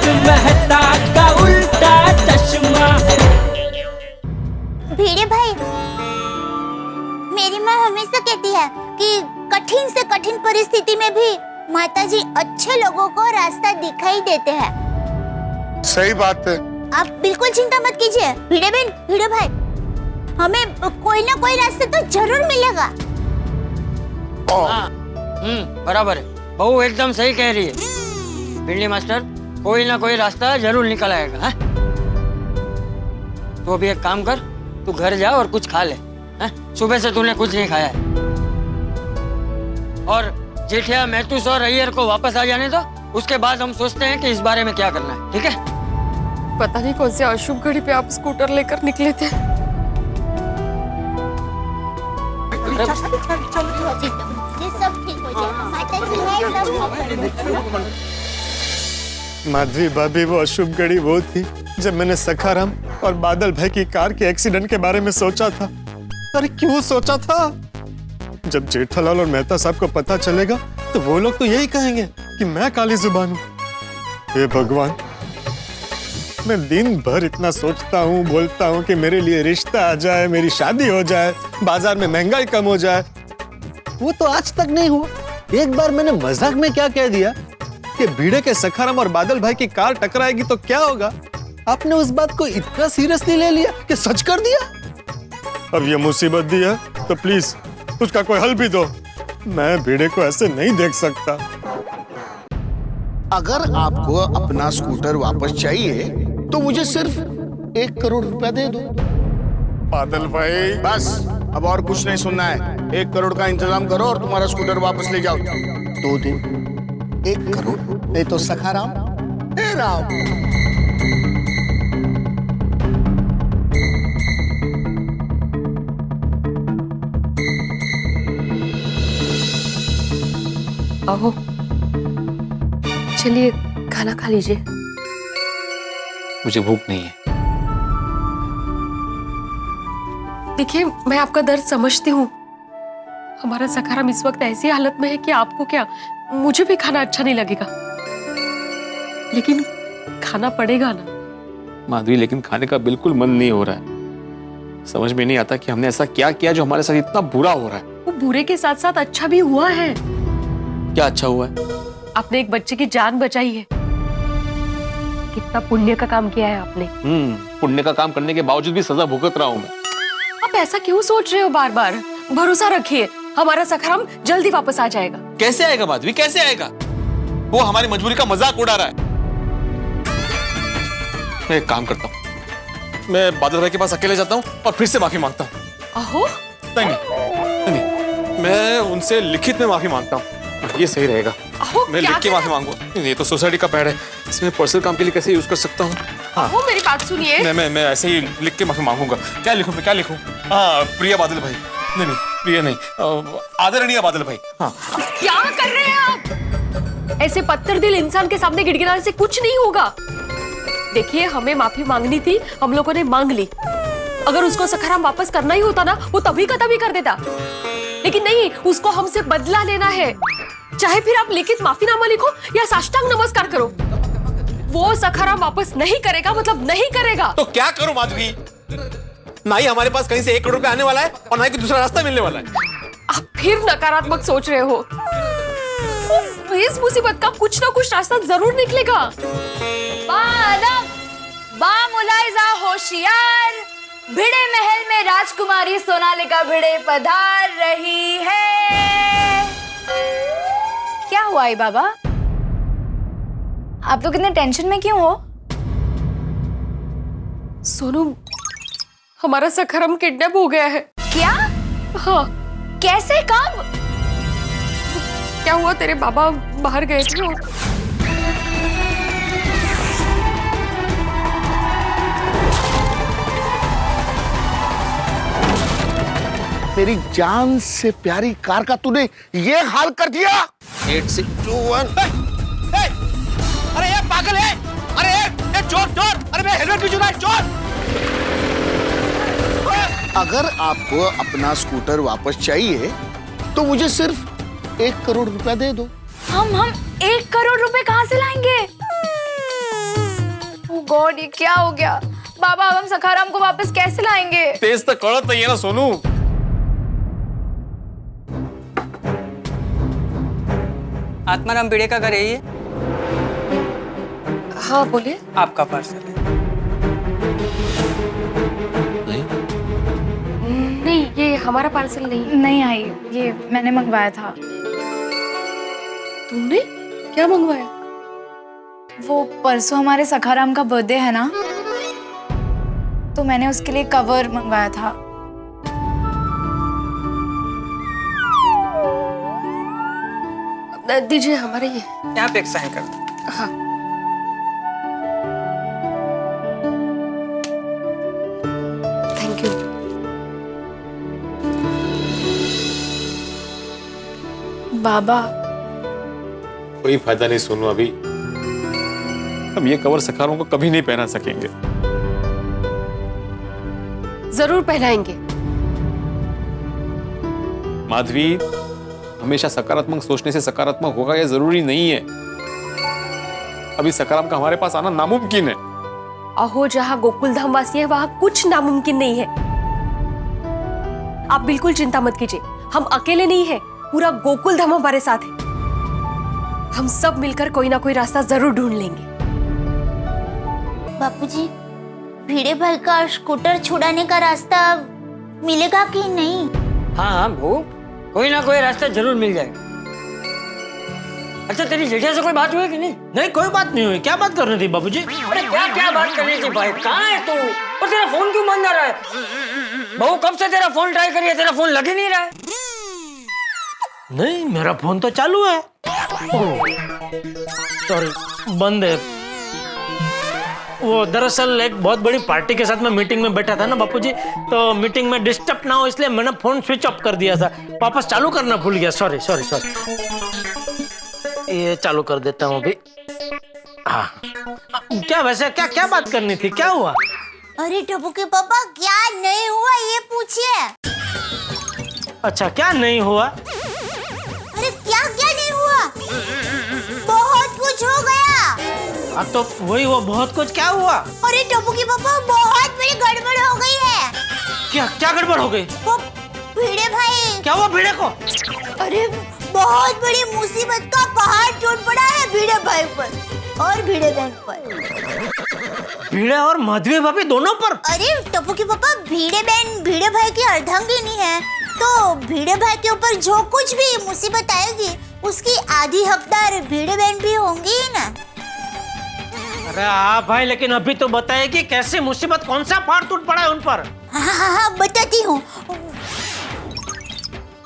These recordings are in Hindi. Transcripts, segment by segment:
तारक मेहता का उल्टा चश्मा। भिड़े भाई, मेरी माँ हमेशा कहती है कि कठिन से कठिन परिस्थिति में भी माताजी अच्छे लोगों को रास्ता दिखाई देते हैं। सही बात है। आप बिल्कुल चिंता मत कीजिए भिड़े बहन, भिड़े भाई, हमें कोई ना कोई रास्ता तो जरूर मिलेगा। बराबर है, बहू एकदम सही कह रही है। भिंडी मास्टर, कोई ना कोई रास्ता जरूर निकल आएगा। है? तो अभी एक काम कर, तू घर जा और कुछ खा ले। है? सुबह से तूने कुछ नहीं खाया है। और जेठिया, महतूस और अय्यर को वापस आ जाने दो, उसके बाद हम सोचते हैं कि इस बारे में क्या करना है। ठीक है? पता नहीं कौन से अशुभ घड़ी पे आप स्कूटर लेकर निकले थे। माधवी भाभी, वो अशुभ घड़ी वो थी जब मैंने सखाराम और बादल भाई की कार के एक्सीडेंट के बारे में सोचा था। अरे क्यों सोचा था? जब जेठालाल और मेहता साहब को पता चलेगा तो वो लोग तो यही कहेंगे कि मैं काली जुबान हूँ। हे भगवान, मैं दिन भर इतना सोचता हूँ, बोलता हूँ कि मेरे लिए रिश्ता आ जाए, मेरी शादी हो जाए, बाजार में महंगाई कम हो जाए। वो तो आज तक नहीं हुआ। एक बार मैंने मजाक में क्या कह दिया कि भिड़े के सखाराम और बादल भाई की कार टकराएगी तो क्या होगा। आपने उस बात को इतना सीरियसली ले लिया कि सच कर दिया। अब ये मुसीबत दी है तो प्लीज उसका कोई हल भी दो। मैं भिड़े को ऐसे नहीं देख सकता। अगर आपको अपना स्कूटर वापस चाहिए तो मुझे सिर्फ 1 करोड़ रुपया दे दो। बादल भाई, बस, अब और कुछ नहीं सुनना है। 1 करोड़ का इंतजाम करो और तुम्हारा स्कूटर वापस ले जाओ। 2 दिन 1 करोड़, नहीं तो सखाराम हे राम। आओ, चलिए खाना खा लीजिए। मुझे भूख नहीं है। देखिए, मैं आपका दर्द समझती हूँ। हमारा सखाराम इस वक्त ऐसी हालत में है कि आपको क्या, मुझे भी खाना अच्छा नहीं लगेगा, लेकिन खाना पड़ेगा ना। माधवी, लेकिन खाने का बिल्कुल मन नहीं हो रहा है। समझ में नहीं आता कि हमने ऐसा क्या किया जो हमारे साथ इतना बुरा हो रहा है। वो बुरे के साथ साथ अच्छा भी हुआ है। क्या अच्छा हुआ है? आपने एक बच्चे की जान बचाई है। कितना पुण्य का काम किया है आपने। पुण्य का काम करने के बावजूद भी सजा भुगत रहा हूं मैं। आप ऐसा क्यों सोच रहे हो बार बार? भरोसा रखिए, हमारा सखाराम जल्दी वापस आ जाएगा। कैसे आएगा माधवी, कैसे आएगा? वो हमारी मजबूरी का मजाक उड़ा रहा है। मैं एक काम करता हूँ, मैं बादल भाई के पास अकेले जाता हूँ और फिर से माफी मांगता हूँ। अहो, नहीं, मैं उनसे लिखित में माफी मांगता हूँ, ये सही रहेगा। मैं लिख के माफी मांगू। ये तो सोसाइटी का पैड है, इसमें पर्सनल काम के लिए कैसे यूज कर सकता हूँ? अहो, मेरी बात सुनिए। मैं ऐसे ही लिख के माफी मांगूंगा। क्या लिखूं मैं, क्या लिखूं? हाँ, प्रिया बादल भाई। नहीं, प्रिया नहीं, आदरणीय बादल भाई। हाँ। क्या कर रहे हैं आप? ऐसे पत्थर दिल इंसान के सामने गिड़गिड़ाने से कुछ नहीं होगा। देखिए, हमें माफी मांगनी थी, हम लोगों ने मांग ली। अगर उसको सखाराम वापस करना ही होता ना, वो तभी का तभी कर देता, लेकिन नहीं, उसको हमसे बदला लेना है। चाहे फिर आप लिखित माफीनामा लिखो या साष्टांग नमस्कार करो, वो सखाराम वापस नहीं करेगा, मतलब नहीं करेगा। तो क्या करूं माधवी? ना ही हमारे पास कहीं से 1 करोड़ रुपया आने वाला है और ना ही कोई दूसरा रास्ता मिलने वाला है। आप फिर नकारात्मक सोच रहे हो। इस मुसीबत का कुछ ना कुछ रास्ता जरूर निकलेगा। बा मुलाइजा होशियार, भिड़े महल में राजकुमारी सोनालिका भिड़े पधार रही है। क्या हुआ है बाबा? आप तो कितने टेंशन में क्यों हो? सोनू, हमारा सखाराम किडनैप हो गया है। क्या? हाँ। कैसे, कब? क्या हुआ, तेरे बाबा बाहर गए थे। मेरी जान से प्यारी कार का तूने ये हाल कर दिया। 8 से 2 1। अरे ये पागल है! अरे ये चोर चोर! अरे मैं हेलमेट भी चुरा है, चोर! अगर आपको अपना स्कूटर वापस चाहिए तो मुझे सिर्फ 1 करोड़ रुपया दे दो। हम 1 करोड़ रुपए कहाँ से लाएंगे? गॉड, ये क्या हो गया? बाबा, अब हम सखाराम को वापस कैसे लाएंगे? तेज तो कड़त नहीं है ना सोनू। आत्माराम भिड़े का घर है ये? हाँ बोले। आपका पार्सल है। नहीं, ये हमारा पार्सल नहीं। नहीं आई, ये मैंने मंगवाया था। तुमने क्या मंगवाया? वो परसों हमारे सखाराम का बर्थडे है ना, तो मैंने उसके लिए कवर मंगवाया था। दीजिए, हमारे ये। यहाँ पे एक साइन कर दो। हाँ। Thank you. बाबा, कोई फायदा नहीं सोनू, अभी हम ये कवर सखारों को कभी नहीं पहना सकेंगे। जरूर पहनाएंगे। माधवी, हमेशा सकारात्मक सोचने से सकारात्मक होगा यह जरूरी नहीं है। अभी सकाराम का हमारे पास आना नामुमकिन है। अहो, जहाँ गोकुल धाम वासी है वहाँ कुछ नामुमकिन नहीं है। आप बिल्कुल चिंता मत कीजिए, हम अकेले नहीं है, पूरा गोकुल धाम हमारे साथ है। हम सब मिलकर कोई ना कोई रास्ता जरूर ढूंढ लेंगे। बापूजी, भिड़े भाई का स्कूटर छुड़ाने का रास्ता मिलेगा कि नहीं? हाँ हाँ बहू, कोई ना कोई रास्ता जरूर मिल जाएगा। अच्छा, तेरी जेठिया से कोई बात हुई कि नहीं? नहीं, कोई बात नहीं हुई। क्या बात करनी थी बाबूजी? अरे क्या क्या बात करनी थी भाई? कहाँ है तू? और तेरा फोन क्यों बंद आ रहा है? बहू कब से तेरा फोन ट्राई करिए, तेरा फोन लग ही नहीं रहा है। नहीं, मेरा फोन तो चालू है। सॉरी, बंद है। वो दरअसल एक बहुत बड़ी पार्टी के साथ मैं मीटिंग में बैठा था ना बापूजी, तो मीटिंग में डिस्टर्ब ना हो इसलिए मैंने फोन स्विच ऑफ कर दिया था। वापस चालू करना भूल गया। Sorry sorry sorry. ये चालू कर देता हूँ अभी। हाँ, क्या वैसे क्या क्या बात करनी थी? क्या हुआ? अरे टप्पू के पापा, क्या नहीं हुआ ये पूछिए। अच्छा, क्या नहीं हुआ? अरे क्या क्या नहीं हुआ? बहुत कुछ हो गया। अब तो वही वो बहुत कुछ क्या हुआ? अरे टप्पू के पापा, बहुत बड़ी गड़बड़ हो गई है। क्या क्या गड़बड़ हो गई? वो भिड़े भाई। क्या हुआ भिड़े को? अरे बहुत बड़ी मुसीबत का पहाड़ टूट पड़ा है भिड़े भाई पर और भिड़े बहन पर। भिड़े और माधवी भाभी दोनों पर? अरे टप्पू के पापा, भिड़े बहन भिड़े भाई की अर्धांगिनी है, तो भिड़े भाई के ऊपर जो कुछ भी मुसीबत आएगी उसकी आधी हकदार भिड़े बहन भी होंगी ही ना। अरे हाँ भाई, लेकिन अभी तो बताइए कि कैसे मुसीबत, कौन सा पहाड़ टूट पड़ा है उन पर? हाँ, बताती हूँ।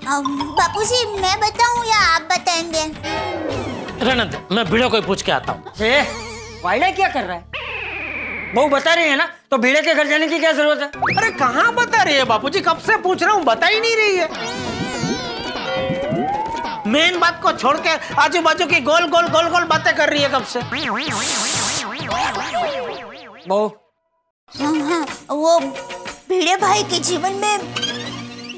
बापूजी, मैं बताऊँ या आप बताएंगे? रहने दे, मैं भिड़े को ही पूछ के आता हूँ। वाइडा क्या कर रहा है? बहू बता रही है ना, तो भिड़े के घर जाने की क्या जरूरत है? अरे कहाँ बता रही है बापूजी? कब से पूछ रहा हूँ, बता ही नहीं रही है। मेन बात को छोड़ के आजू बाजू की गोल गोल गोल गोल बातें कर रही है कब से। बहू, हाँ, वो भिड़े भाई के जीवन में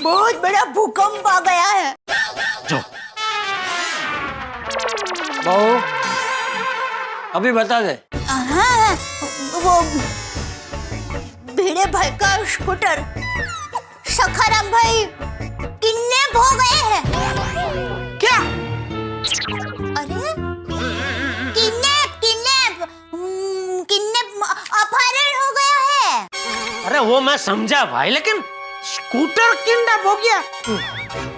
बहुत बड़ा भूकंप आ गया है। जो बहू अभी बता दे। हाँ, वो भिड़े भाई का स्कूटर सखाराम भाई किडनैप हो गए हैं। क्या? अरे किडनैप किडनैप किडनैप अपहरण हो गया है। अरे वो मैं समझा भाई, लेकिन स्कूटर किडनैप हो गया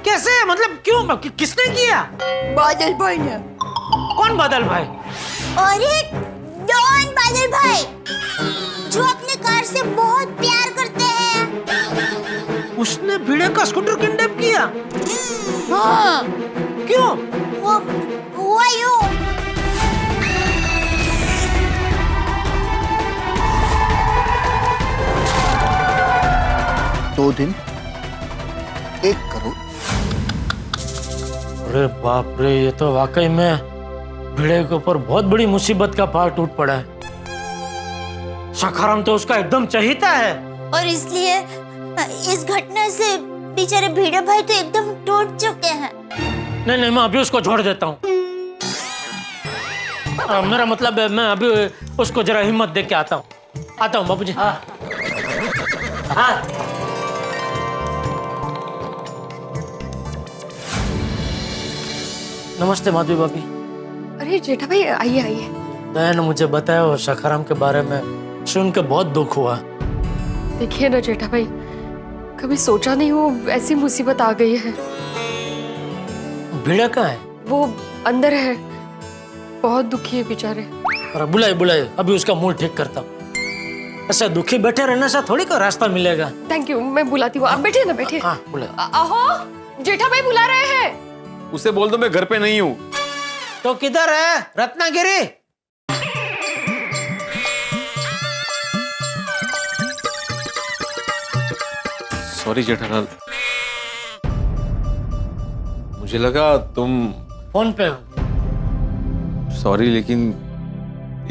कैसे? मतलब क्यों, किसने किया? बादल भाई ने। कौन बादल भाई? अरे डॉन बादल भाई, जो अपने कार से बहुत प्यार करते हैं। उसने भिड़े का स्कूटर किडनैप किया? हाँ। क्यों? वो यूं। 2 दिन 1 करोड़। अरे बाप रे, ये तो वाकई में भिड़े के ऊपर बहुत बड़ी मुसीबत का पहाड़ टूट पड़ा है। सखाराम तो उसका एकदम चहीता है, और इसलिए इस घटना से बेचारे भिड़े भाई तो एकदम टूट चुके हैं। नहीं नहीं, मैं अभी उसको छोड़ देता हूँ। मेरा मतलब है मैं अभी उसको जरा हिम्मत दे के आता हूँ बापूजी। हाँ हाँ नमस्ते माधवी भाभी। अरे जेठा भाई आइए आइए। मैंने मुझे बताया वो सखाराम के बारे में सुन के बहुत दुख हुआ। देखिए ना जेठा भाई, कभी सोचा नहीं वो ऐसी मुसीबत आ गई है। भिड़ा कहाँ है? वो अंदर है, बहुत दुखी है बेचारे। अरे बुलाए अभी उसका मूड ठीक करता हूँ। ऐसा दुखी बैठे रहने से थोड़ी कोई रास्ता मिलेगा। थैंक यू, मैं बुलाती हूँ। आप बैठिए ना, बैठिए। हाँ बुलाए। आहो, जेठा भाई बुला रहे हैं। उसे बोल दो मैं घर पे नहीं हूँ। तो किधर है रत्नागिरी? सॉरी जेठालाल, मुझे लगा तुम फोन पे हो। सॉरी, लेकिन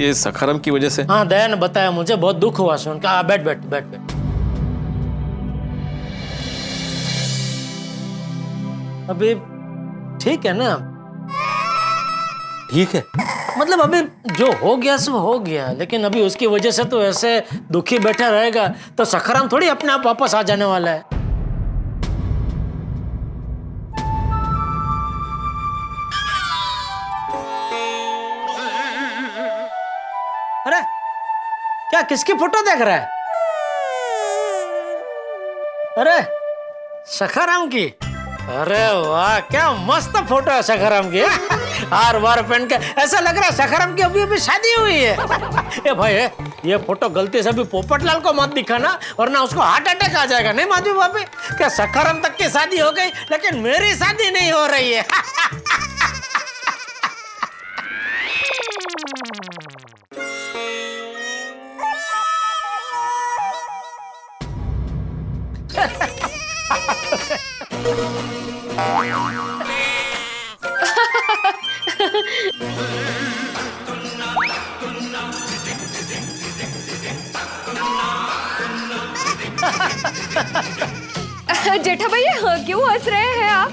ये सखाराम की वजह से। हाँ दया ने बताया मुझे, बहुत दुख हुआ सुन के। बैठ बैठ बैठ बैठ। अभी ठीक है ना? ठीक है, मतलब अभी जो हो गया सो हो गया, लेकिन अभी उसकी वजह से तो ऐसे दुखी बैठा रहेगा तो सखाराम थोड़ी अपने आप वापस आ जाने वाला है। अरे क्या किसकी फोटो देख रहा है? अरे सखाराम की। अरे वाह क्या मस्त फोटो है सखाराम की। हार वार पहन के ऐसा लग रहा है सखाराम की अभी अभी शादी हुई है। ए भाई ये फोटो गलती से भी पोपटलाल को मत दिखाना वरना उसको हार्ट अटैक आ जाएगा। नहीं माधवी भाभी, क्या सखाराम तक की शादी हो गई लेकिन मेरी शादी नहीं हो रही है। जेठा भैया क्यों हंस रहे हैं आप?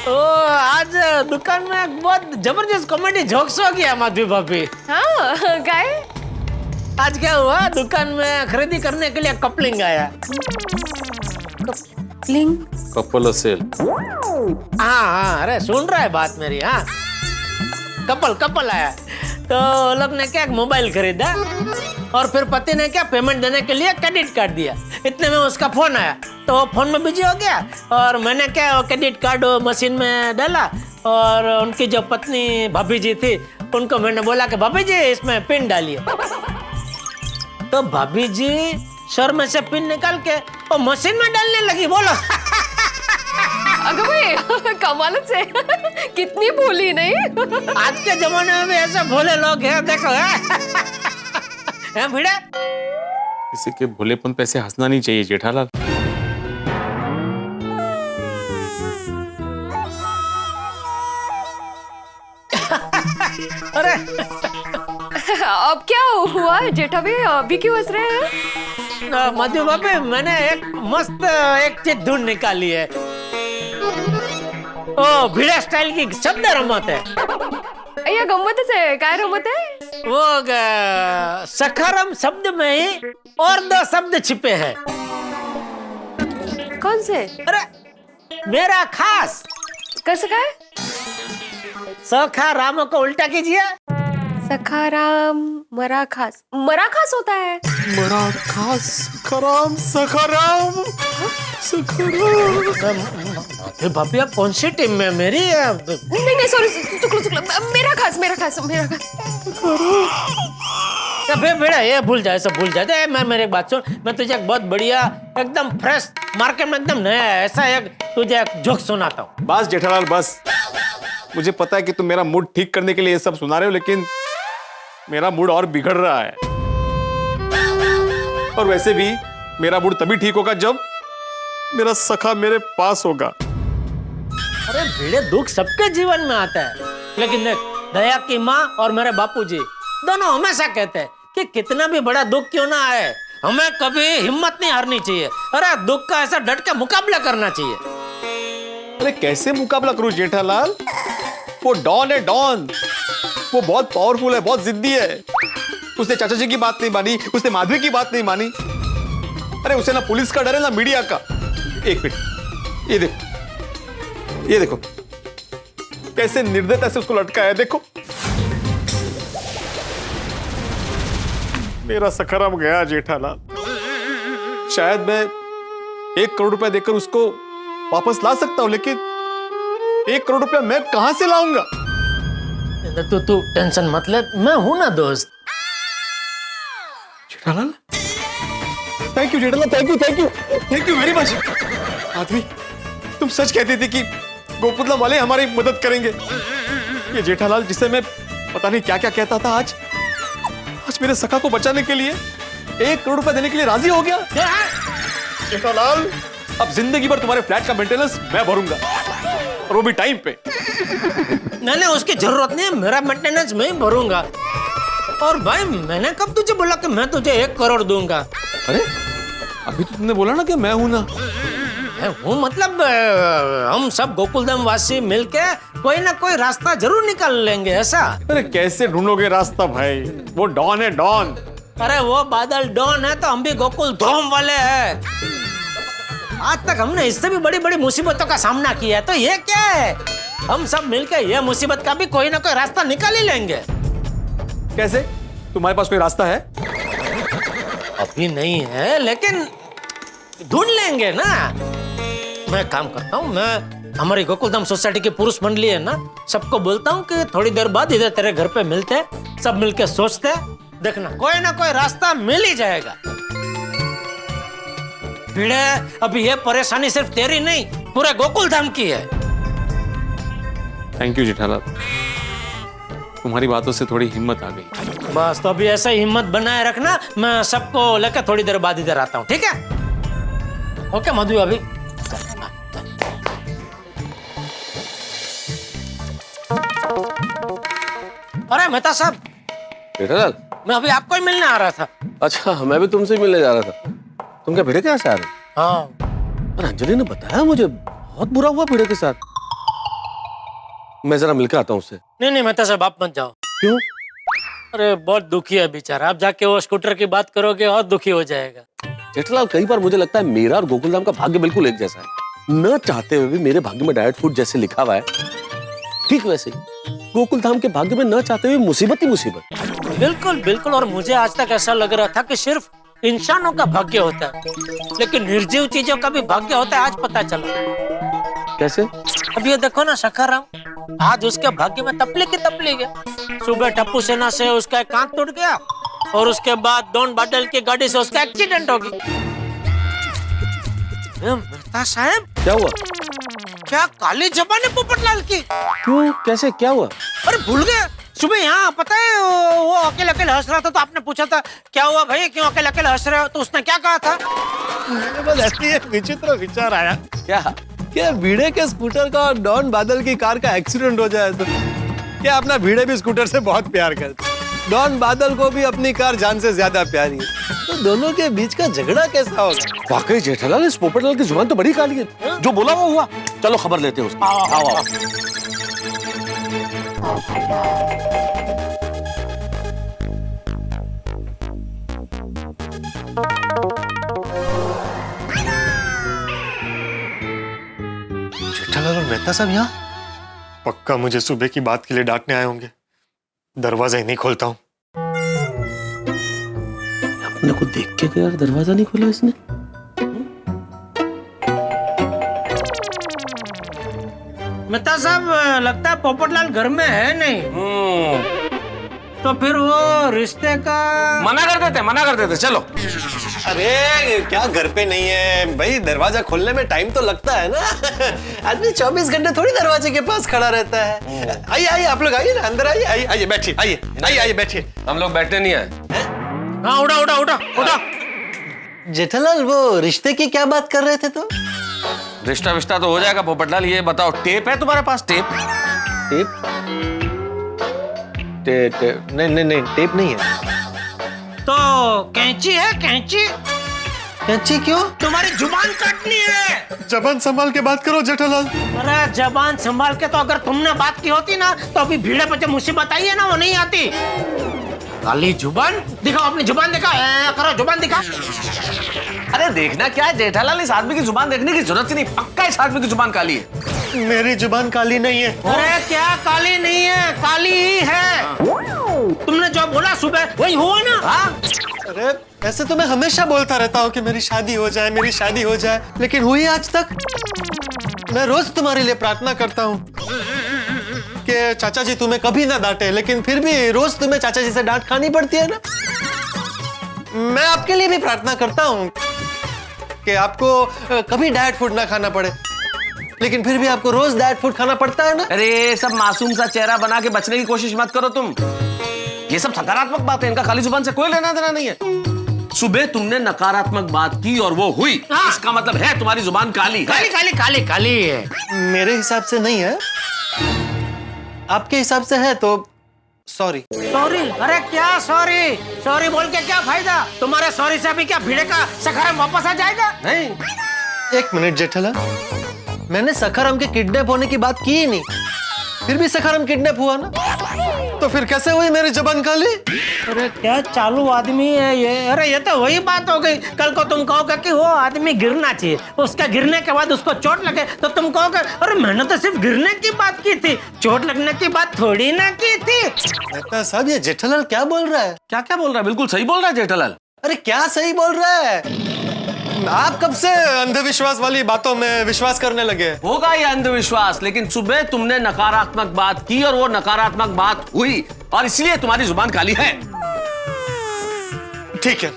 तो आज दुकान में बहुत जबरदस्त कॉमेडी जोक्स हो गया माधवी भाभी। हाँ गाय। आज क्या हुआ, दुकान में खरीदी करने के लिए कपलिंग आया। लिंग कपल असेल। हाँ अरे सुन रहा है बात मेरी? हाँ कपल आया तो लोग ने क्या मोबाइल खरीदा और फिर पति ने क्या पेमेंट देने के लिए क्रेडिट कार्ड दिया। इतने में उसका फोन आया तो वो फोन में बिजी हो गया और मैंने क्या वो क्रेडिट कार्ड मशीन में डाला और उनकी जो पत्नी भाभी जी थी उनको मैंने बोला कि भाभी जी इसमें पिन डालिए। तो भाभी जी सर में से पिन निकाल के वो मशीन में डालने लगी। बोलो अगर भाई कमाल से कितनी भोली नहीं। आज के जमाने में भी ऐसे भोले लोग हैं, देखो है भिड़ा। किसी के भोलेपन पे ऐसे हंसना नहीं चाहिए जेठालाल। अरे अब क्या हुआ जेठा भाई, अभी क्यों हंस रहे हैं? मधु बाबे मैंने एक मस्त एक चीज ढूंढ निकाली है। ओ भिड़ा स्टाइल की शब्द रमत है। अय्या गम्मत से काय रमत है? वो सखाराम शब्द में ही और दो शब्द छिपे हैं। कौन से? अरे मेरा खास। कैसे काय? सखाराम को उल्टा कीजिए। सखाराम मराखास। मराखास होता है? मराखास सखाराम सखाराम सखाराम। भाभी आप कौन सी टीम में मेरी? नहीं सॉरी, चुकलो मेरा खास। बेड़ा ये भूल जाए, सब भूल जाए। मैं मेरी बात सुन, मैं तुझे एक बहुत बढ़िया एकदम फ्रेश मार्केट में एकदम नया ऐसा एक तुझे एक जोक सुनाता हूँ। बस जेठालाल बस, मुझे पता है कि तुम मेरा मूड ठीक करने के लिए ये सब सुना रहे हो, लेकिन मेरा मूड और बिगड़ रहा है। और वैसे भी मेरा मूड तभी ठीक होगा जब मेरा सखा मेरे पास होगा। अरे भिड़े दुख सबके जीवन में आता है, लेकिन देख दया की माँ और मेरे बापूजी दोनों हमेशा कहते हैं कि कितना भी बड़ा दुख क्यों ना आए हमें कभी हिम्मत नहीं हारनी चाहिए। अरे दुख का ऐसा डट के मुकाबला करना चाहिए। अरे कैसे मुकाबला करूं जेठालाल? वो डॉन है, डॉन। वो बहुत पावरफुल है, बहुत जिद्दी है। उसने चाचा जी की बात नहीं मानी, उसने माधवी की बात नहीं मानी। अरे उसे ना पुलिस का डर है ना मीडिया का। एक मिनट, ये देखो कैसे निर्दयता से उसको लटका है, देखो। मेरा सखाराम गया जेठालाल। शायद मैं 1 करोड़ रुपया देकर उसको वापस ला सकता हूं, लेकिन 1 करोड़ रुपया मैं कहां से लाऊंगा? तू टेंशन मत ले, मैं हूं ना दोस्त। Jethalal, thank you Jethalal, thank you very much. Madhavi, तुम सच कहती थी कि गोकुलधाम वाले हमारी मदद करेंगे। ये जेठालाल जिसे मैं पता नहीं क्या क्या कहता था, आज मेरे सखा को बचाने के लिए 1 करोड़ रुपया देने के लिए राजी हो गया। जेठालाल, अब जिंदगी भर तुम्हारे फ्लैट का मेंटेनेंस मैं भरूंगा, और वो भी टाइम पे। नहीं, उसकी जरूरत नहीं है, मेरा मेंटेनेंस मैं ही भरूंगा। और भाई, मैंने कब तुझे बोला कि मैं तुझे 1 करोड़ दूंगा? अरे अभी तो तुमने बोला ना कि मैं हूं ना। मैं हूँ मतलब हम सब गोकुलधाम वासी मिलके कोई ना कोई रास्ता जरूर निकाल लेंगे, ऐसा। अरे कैसे ढूंढोगे रास्ता भाई? वो डॉन है, डॉन। अरे वो बादल डॉन है तो हम भी गोकुल धाम वाले हैं। आज तक हमने इससे भी बड़ी बड़ी मुसीबतों का सामना किया है, तो ये क्या है? हम सब मिलकर ये मुसीबत का भी कोई ना कोई रास्ता निकाल ही लेंगे। कैसे? तुम्हारे पास कोई रास्ता है? अभी नहीं है, लेकिन ढूंढ लेंगे ना। मैं काम करता हूँ, मैं हमारी गोकुलधाम सोसाइटी की पुरुष मंडली है ना, सबको बोलता हूँ कि थोड़ी देर बाद इधर तेरे घर पे मिलते हैं, सब मिलके सोचते हैं, देखना कोई ना कोई रास्ता मिल ही जाएगा। भिड़े, अभी ये परेशानी सिर्फ तेरी नहीं, पूरे गोकुलधाम की है। थैंक यू जेठालाल, तुम्हारी बातों से थोड़ी हिम्मत आ गई। बस, तो अभी ऐसा ही हिम्मत बनाए रखना। मैं सबको लेकर थोड़ी देर बाद इधर आता हूँ, ठीक है? ओके मधु, अभी अरे मेहता साहब, जेठालाल, मैं अभी आपको ही मिलने आ रहा था। अच्छा मैं भी तुमसे मिलने जा रहा था। तुम क्या भिड़े के यहाँ से आ रहे हो? हाँ, पर अंजलि ने बताया मुझे, बहुत बुरा हुआ भिड़े के साथ। मैं जरा मिलकर आता हूँ उससे। नहीं मेहता साहब, आप मत जाओ। क्यों? अरे बहुत दुखी है बेचारा, आप जाके वो स्कूटर की बात करोगे और दुखी हो जाएगा। जेठालाल, कई बार मुझे लगता है मेरा और गोकुलधाम का भाग्य बिल्कुल एक जैसा है। न चाहते हुए भी मेरे भाग्य में डाइट फूड जैसे लिखा हुआ है, ठीक वैसे ही गोकुलधाम के भाग्य में न चाहते हुए मुसीबत ही मुसीबत। बिल्कुल बिल्कुल। और मुझे आज तक ऐसा लग रहा था कि सिर्फ इंसानों का भाग्य होता है, लेकिन निर्जीव चीजों का भी भाग्य होता है, आज पता चला। कैसे? अब ये देखो ना सखाराम, आज उसके भाग्य में तपली की तपली गया। सुबह टप्पू सेना से उसका एक कांध टूट गया, और उसके बाद डॉन बादल की गाड़ी से उसका एक्सीडेंट हो गया। मेहता साहब, क्या हुआ? क्या काली जबान है पोपटलाल की? क्यों? कैसे? क्या हुआ? अरे भूल गए, सुबह यहाँ पता है वो अकेले अकेले हंस रहा था, तो आपने पूछा था क्या हुआ भाई, क्यों अकेले अकेले हंस रहे हो? तो उसने क्या कहा था? मेरे पास ऐसी एक विचित्र विचार आया क्या? कि भिड़े के स्कूटर का और डॉन बादल की कार का एक्सीडेंट हो जाए तो क्या अपना भिड़े भी स्कूटर से बहुत प्यार करता है, डॉन बादल को भी अपनी कार जान से ज्यादा प्यारी है, तो दोनों के बीच का झगड़ा कैसा होगा? वाकई जेठालाल, इस पोपटलाल की जुबान तो बड़ी काली है। जो बोला वो हुआ। चलो खबर लेते हैं उसकी। आओ। जेठालाल और मेहता साहब यहाँ? पक्का मुझे सुबह की बात के लिए डांटने आए होंगे। दरवाजा ही नहीं खोलता हूँ। अपने को देख के यार दरवाजा नहीं खोला इसने। मेहता साहब, लगता है पोपटलाल घर में है नहीं। तो फिर वो रिश्ते का मना कर देते। चलो। अरे क्या घर पे नहीं है भाई? दरवाजा खोलने में टाइम तो लगता है ना। आदमी 24 घंटे थोड़ी दरवाजे के पास खड़ा रहता है। आइए आप लोग, आइए ना, अंदर आइए बैठिए, आइए बैठिए। हम लोग बैठने नहीं आए। हाँ, उठा। जेठालाल, वो रिश्ते की क्या बात कर रहे थे? तो रिश्ता विश्ता तो हो जाएगा पोपटलाल। ये बताओ, टेप है तुम्हारे पास? टेप? नहीं, टेप नहीं है। तो कैंची है? कैंची कैंची क्यों? तुम्हारी जुबान काटनी है। जबान संभाल के बात करो जेठालाल। अरे जबान संभाल के, तो अगर तुमने बात की होती ना तो अभी भीड़े पे जो मुसीबत आई है ना वो नहीं आती। काली जुबान दिखाओ, अपनी जुबान दिखाओ, करो जुबान दिखा। अरे देखना क्या है जेठालाल, इस आदमी की जुबान देखने की जरूरत ही नहीं, पक्का इस आदमी की जुबान काली है। मेरी जुबान काली नहीं है। अरे क्या काली नहीं है, काली ही है। तुमने जो बोला सुबह वही हुआ ना। अरे ऐसे तो मैं हमेशा बोलता रहता हूँ कि मेरी शादी हो जाए, मेरी शादी हो जाए, लेकिन हुई आज तक? मैं रोज तुम्हारे लिए प्रार्थना करता हूँ कि चाचा जी तुम्हें कभी ना डांटे, लेकिन फिर भी रोज तुम्हें चाचा जी से डांट खानी पड़ती है ना। मैं आपके लिए भी प्रार्थना करता हूँ कि आपको कभी डाइट फूड ना खाना पड़े, लेकिन फिर भी आपको रोज डाइट फूड खाना पड़ता है ना। अरे सब मासूम सा चेहरा बना के बचने की कोशिश मत करो तुम, ये सब सकारात्मक बात है, इनका खाली जुबान से कोई लेना देना नहीं है। सुबह तुमने नकारात्मक बात की और वो हुई, इसका मतलब है तुम्हारी जुबान काली है। काली काली काली काली है। मेरे हिसाब से नहीं है, आपके हिसाब से है तो सॉरी। सॉरी? अरे क्या सॉरी? सॉरी बोल के क्या फायदा? तुम्हारे सॉरी से अभी क्या भीड़े का सखाराम वापस आ जाएगा? नहीं, एक मिनट जेठालाल, मैंने सखाराम के किडनैप होने की बात की ही नहीं, फिर भी सखाराम किडनैप हुआ ना, तो फिर कैसे हुई मेरी जबान काली? अरे क्या चालू आदमी है ये। अरे ये तो वही बात हो गई, कल को तुम कहोगे कि वो आदमी गिरना चाहिए, उसका गिरने के बाद उसको चोट लगे तो तुम कहोगे अरे मैंने तो सिर्फ गिरने की बात की थी, चोट लगने की बात थोड़ी ना की थी। मेहता साहब, ये जेठालाल क्या बोल रहा है? क्या क्या बोल रहा है? बिल्कुल सही बोल रहा है जेठालाल। अरे क्या सही बोल रहा है? आप कब से अंधविश्वास वाली बातों में विश्वास करने लगे? होगा ये अंधविश्वास, लेकिन सुबह तुमने नकारात्मक बात की और वो नकारात्मक बात हुई, और इसलिए तुम्हारी जुबान काली है। ठीक है,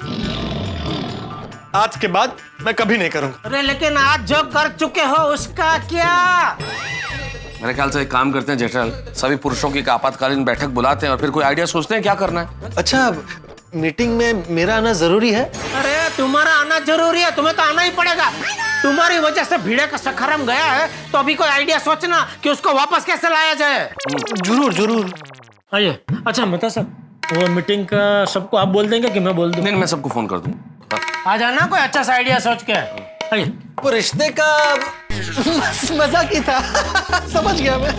आज के बाद मैं कभी नहीं करूंगा। अरे लेकिन आज जो कर चुके हो उसका क्या? मेरे ख्याल से एक काम करते हैं जेठालाल, सभी पुरुषों की एक आपातकालीन बैठक बुलाते हैं और फिर कोई आइडिया सोचते हैं क्या करना है। अच्छा, मीटिंग में मेरा आना जरूरी है? अरे तुम्हारा आना जरूरी है, तुम्हें तो आना ही पड़ेगा। तुम्हारी वजह से भीड़े का सखाराम गया है, तो अभी कोई आइडिया सोचना कि उसको वापस कैसे लाया जाए। जरूर जरूर। आइए। अच्छा मेहता साहब, वो मीटिंग का सबको आप बोल देंगे कि मैं बोल दूं? नहीं, मैं सबको फोन कर दूं। आ जाना कोई अच्छा सा आइडिया सोच के। आइए। वो रिश्ते का मजाक ही था। समझ गया मैं।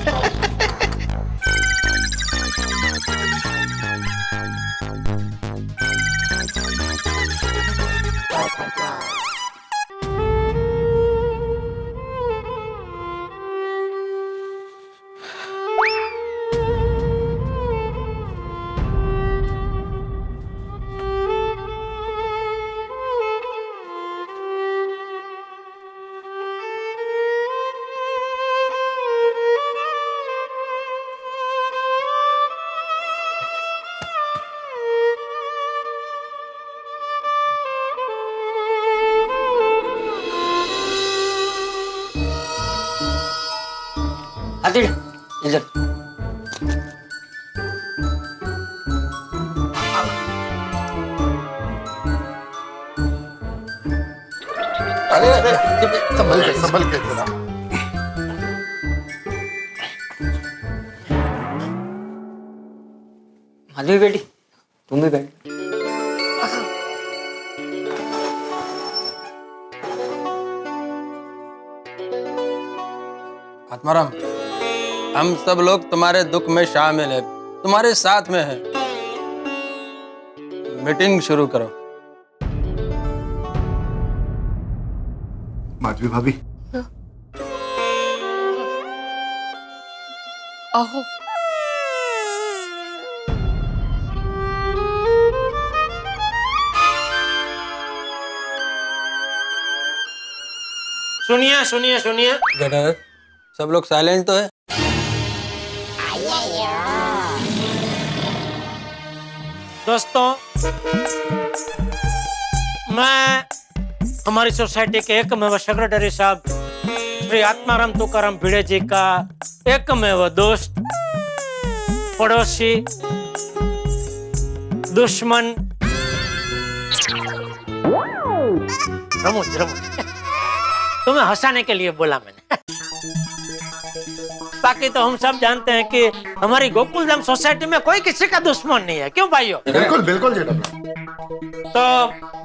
आदिल इधर। अरे अरे संभल के जरा। माधवी बेटी तुम भी बैठ। आत्माराम, हम सब लोग तुम्हारे दुख में शामिल हैं, तुम्हारे साथ में हैं। मीटिंग शुरू करो। माधवी भाभी, आहो। सुनिए सुनिए सुनिए। गडर, सब लोग साइलेंट तो है? दोस्तों, मैं हमारी सोसाइटी के एकमेव सेक्रेटरी साहब श्री आत्माराम तुकाराम भिड़े जी का एकमेव दोस्त, पड़ोसी, दुश्मन, रमुज रमुज, तुम्हें हंसाने के लिए बोला मैंने। बाकी तो हम सब जानते हैं कि हमारी गोकुलधाम सोसाइटी में कोई किसी का दुश्मन नहीं है, क्यों भाइयों? बिल्कुल बिल्कुल जेठालाल। तो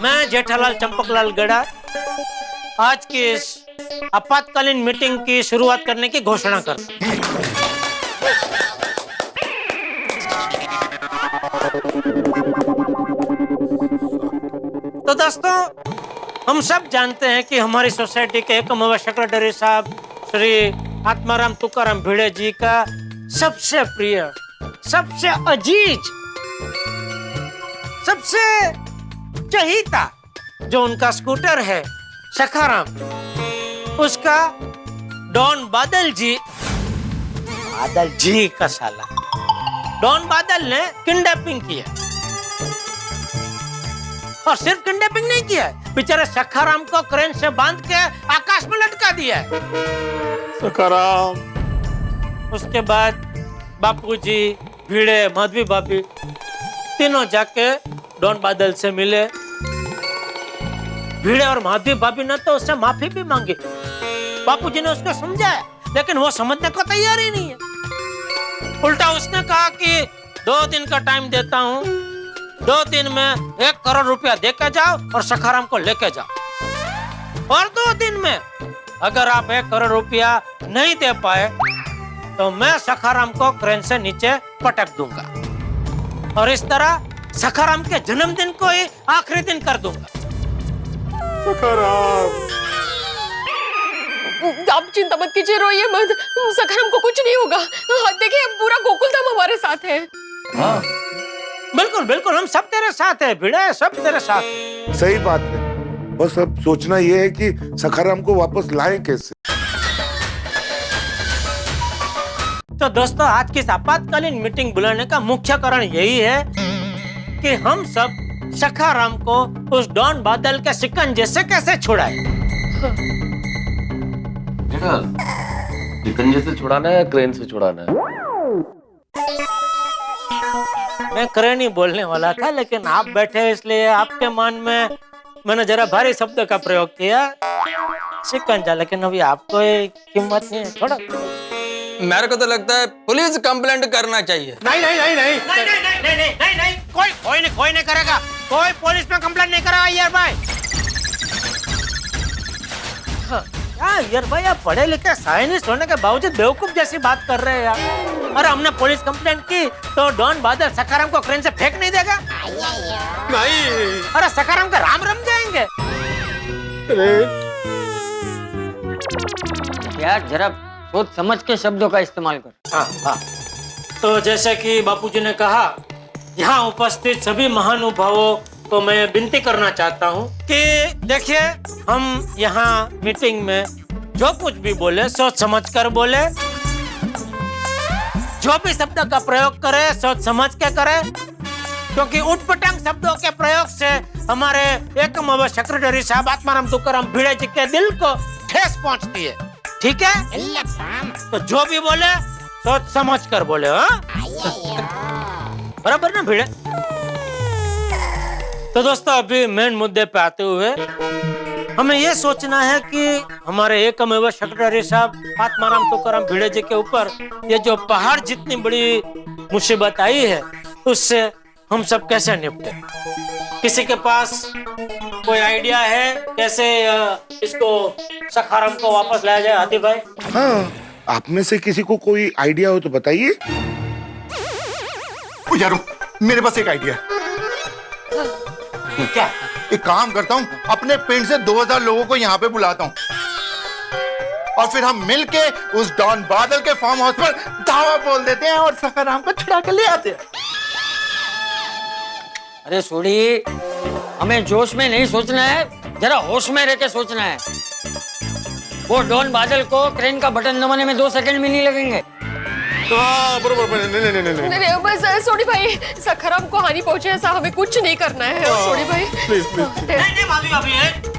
मैं जेठालाल चंपकलाल गड़ा आज की इस आपातकालीन मीटिंग की शुरुआत करने की घोषणा करता हूं। तो दोस्तों, हम सब जानते हैं कि हमारी सोसाइटी के एकमेव सेक्रेटरी साहब श्री आत्माराम तुकाराम भिड़े जी का सबसे प्रिय, सबसे अजीज, सबसे चहीता जो उनका स्कूटर है सखाराम, उसका डॉन बादल जी का साला डॉन बादल ने किडनैपिंग किया। और सिर्फ किडनैपिंग नहीं किया है, बेचारे सखाराम को क्रेन से बांध के आकाश में लटका दिया है। सखाराम। उसके बाद बापूजी, भिड़े, माधवी भाभी तीनों जाके डॉन बादल से मिले। भिड़े और माधवी भाभी ने तो उससे माफी भी मांगी। बापूजी ने उसको समझाया, लेकिन वो समझने को तैयार ही नहीं है। उल्टा उसने कहा कि 2 दिन का टाइम देता हूँ, 2 दिन में 1 करोड़ रुपया देके जाओ और सखाराम को लेके जाओ। और 2 दिन में अगर आप 1 करोड़ रुपया नहीं दे पाए तो मैं सखाराम को क्रेन से नीचे पटक दूंगा और इस तरह सखाराम के जन्मदिन को ही आखिरी दिन कर दूंगा। सखाराम। आप चिंता मत कीजिए, रोइए मत, सखाराम को कुछ नहीं होगा। देखिए पूरा गोकुलधाम हमारे साथ है। हाँ बिल्कुल बिल्कुल, हम सब तेरे साथ है भिड़े, सब तेरे साथ है। सही बात है, बस अब सोचना ये है कि सखाराम को वापस लाएं कैसे। तो दोस्तों, आज की इस आपातकालीन मीटिंग बुलाने का मुख्य कारण यही है कि हम सब सखाराम को उस डॉन बादल के शिकंजे से कैसे छुड़ाएं। शिकंजे से छुड़ाना है या क्रेन से छुड़ाना है? मैं क्रेन ही बोलने वाला था, लेकिन आप बैठे इसलिए आपके मन में मैंने जरा भारी शब्द का प्रयोग किया, शिकंजा। लेकिन अभी आपको हिम्मत नहीं है, छोड़ो। मेरे को तो लगता है पुलिस कंप्लेंट करना चाहिए। नहीं नहीं नहीं नहीं नहीं नहीं नहीं नहीं नहीं नहीं नहीं, कोई नहीं करेगा, कोई पुलिस में कंप्लेंट नहीं करेगा यार भाई। यार भाई, आप पढ़े लिखे साइंटिस्ट होने के बावजूद बेवकूफ जैसी बात कर रहे हैं यार। अरे हमने पुलिस कंप्लेंट की तो डॉन बादल सखाराम को क्रेन से फेंक नहीं देगा? नहीं। अरे सखाराम का राम रम जाएंगे। यार जरा सोच समझ के शब्दों का इस्तेमाल कर। हाँ। तो जैसे कि बापूजी ने कहा, यहाँ उपस्थित सभी महानुभावों को मैं विनती करना चाहता हूँ कि देखिए, हम यहाँ मीटिंग में जो कुछ भी बोले सोच समझ कर बोले, जो भी शब्द का प्रयोग करे सोच समझ के करे, क्योंकि उटपटांग शब्दों के प्रयोग से हमारे एकमेव सेक्रेटरी साहब आत्माराम तुकाराम भिड़े जी के दिल को ठेस पहुंचती है। ठीक है, तो जो भी बोले सोच समझ कर बोले। हाँ, बराबर ना भिड़े? तो दोस्तों, अभी मेन मुद्दे पे आते हुए हमें ये सोचना है कि हमारे एकमेव सेक्रेटरी साहब आत्माराम तुकाराम भिड़े जी के ऊपर ये जो पहाड़ जितनी बड़ी मुसीबत आई है, उससे हम सब कैसे निपटे। किसी के पास कोई आइडिया है कैसे इसको सखाराम को वापस लाया जाए? हाथी भाई। हाँ, आप में से किसी को कोई आइडिया हो तो बताइए। यारो, मेरे पास एक आइडिया है। क्या? एक काम करता हूँ, अपने पिंड से 2000 लोगों को यहाँ पे बुलाता हूँ और फिर हम मिलके उस डॉन बादल के फार्म हाउस पर धावा बोल देते हैं और सखाराम को छुड़ा के ले आते हैं। अरे सोड़ी, हमें जोश में नहीं सोचना है, जरा होश में रह के सोचना है। वो डॉन बादल को क्रेन का बटन दबाने में 2 सेकंड भी नहीं लगेंगे। बरोबर। नहीं। बस सोडी भाई, सखाराम को हानि पहुंचे ऐसा हमें कुछ नहीं करना है। सोडी भाई प्लीज। नहीं भाभी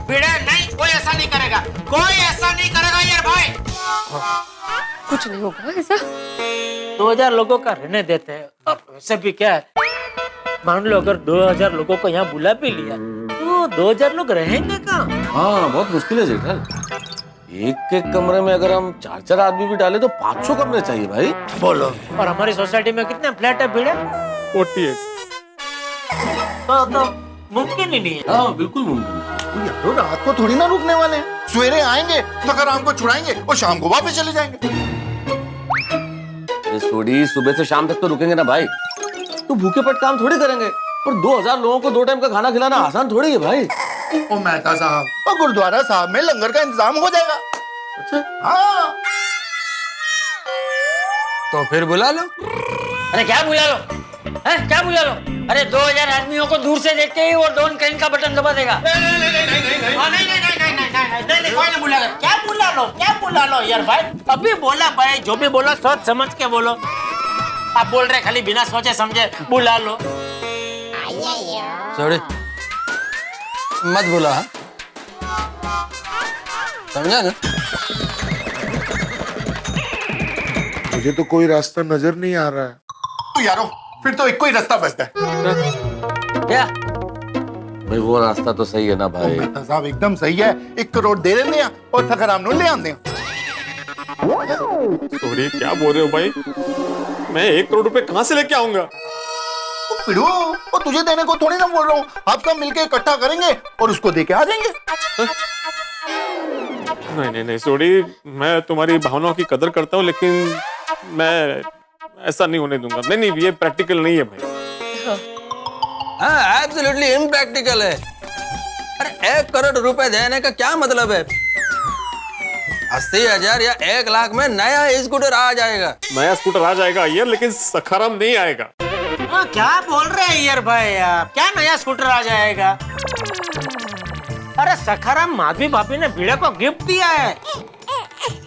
भिड़े, नहीं, कोई ऐसा नहीं करेगा, कोई ऐसा नहीं करेगा यार भाई। कुछ नहीं होगा ऐसा। 2000 लोगों का रहने देते हैं। अब वैसे भी क्या है, मान लो अगर 2000 लोगों को यहाँ बुला भी लिया तो 2000 लोग रहेंगे कहाँ? हाँ, बहुत मुश्किल है जेठा। एक एक कमरे में अगर हम 4-4 आदमी भी डाले तो 500 कमरे चाहिए भाई। बोलो, और हमारी सोसाइटी में कितने फ्लैट है भिड़े? 48। तो मुमकिन ही नहीं है। हाँ बिल्कुल मुमकिन है। यारो रात को थोड़ी ना रुकने वाले हैं, सवेरे आएंगे सखाराम को छुड़ाएंगे और शाम को वापस चले जाएंगे। ये सोडी सुबह से शाम तक तो रुकेंगे ना भाई, तो भूखे पेट काम थोड़ी करेंगे। और 2000 लोगों को 2 टाइम का खाना खिलाना आसान थोड़ी है भाई। ओ मेहता साहब, और गुरुद्वारा साहब में लंगर का इंतजाम हो जाएगा। अच्छा हाँ, तो फिर बुला लो। अरे क्या बुला लो, हैं? क्या बुला लो? अरे 2000 आदमियों को दूर से देख के ही वो डॉन क्रेन का बटन दबा देगा। क्या बुला लो यार भाई, अभी बोला भाई, जो भी बोलो सोच समझ के बोलो। आप बोल रहे खाली बिना सोचे समझे बुला लो। सॉरी, मत बुला, हाँ? समझा ना? मुझे तो कोई रास्ता नजर नहीं आ रहा है। तो यारो फिर तो एक ही रास्ता बचता है। क्या? भाई वो रास्ता तो सही है ना भाई। मेहता साहब एकदम सही है, 1 करोड़ दे देंगे और सखाराम नो ले आते हैं। सॉरी, क्या बोल रहे हो भाई? मैं 1 करोड़ रुपए कहाँ से लेके आऊंगा? पिड़ू, और तुझे देने को थोड़ी ना बोल रहा हूँ, आप सब मिलके इकट्ठा करेंगे और उसको दे के आ जाएंगे। नहीं सॉरी, मैं तुम्हारी भावनाओं की कदर करता हूँ, लेकिन मैं ऐसा नहीं होने दूंगा। नहीं, ये प्रैक्टिकल नहीं है भाई। हाँ एब्सोल्युटली इम्प्रैक्टिकल है। अरे 1 करोड़ रुपए देने का क्या मतलब है? 80,000 या 1 लाख में नया स्कूटर आ जाएगा। नया स्कूटर आ जाएगा यार, लेकिन सखाराम नहीं आएगा। हाँ, क्या बोल रहे हैं यार भाई, आप क्या नया स्कूटर आ जाएगा? अरे सखाराम माधवी भाभी ने भिड़े को गिफ्ट दिया है।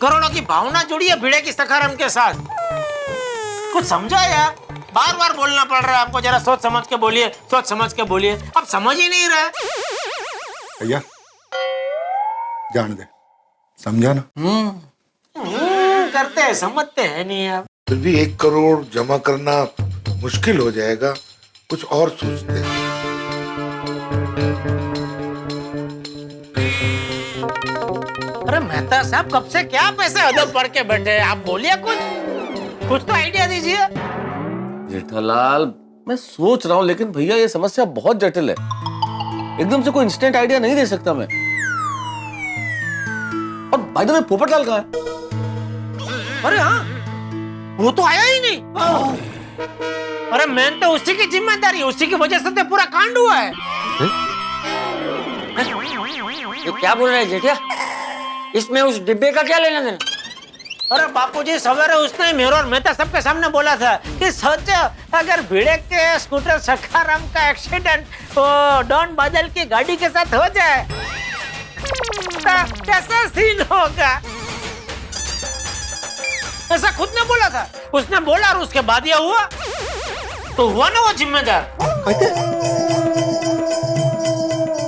करोड़ों की भावना जुड़ी है भिड़े की सखाराम के साथ। कुछ समझा यार, बार बार बोलना पड़ रहा है आपको। जरा सोच समझ के बोलिए, सोच समझ के बोलिए। अब समझ ही नहीं रहा। भैया जान दे, समझा ना? करते हैं, समझते हैं नहीं आप। फिर भी 1 करोड़ जमा करना मुश्किल हो जाएगा, कुछ और सोचते हैं। अरे मेहता साहब, कब से क्या पैसे अदब पढ़ के बैठे हैं? आप बोलिए कुछ तो आइडिया दीजिए। जेठालाल, मैं सोच रहा हूँ, लेकिन भैया ये समस्या बहुत जटिल है। एकदम से कोई इंस्टेंट आइडिया नहीं दे सकता मैं। और भाई तो पोपटलाल कहाँ है? अरे हाँ, वो तो आया ही नहीं। अरे मैंने तो उसी की जिम्मेदारी, उसी की वजह से तो पूरा कांड हुआ है। ये क्या बोल रहे हैं जेठिया? इसमें उस डिब्बे का क्या लेना देना? अरे बापूजी, सवेरे उसने मेरे और मेहता सबके सामने बोला था कि सोचो अगर भिड़े के स्कूटर सखाराम का एक्सीडेंट तो डॉन बादल की गाड़ी के साथ हो जाए तो कैसा सीन होगा। ऐसा खुद ने बोला था, उसने बोला और उसके बाद ये हुआ। तो हुआ ना वो जिम्मेदार।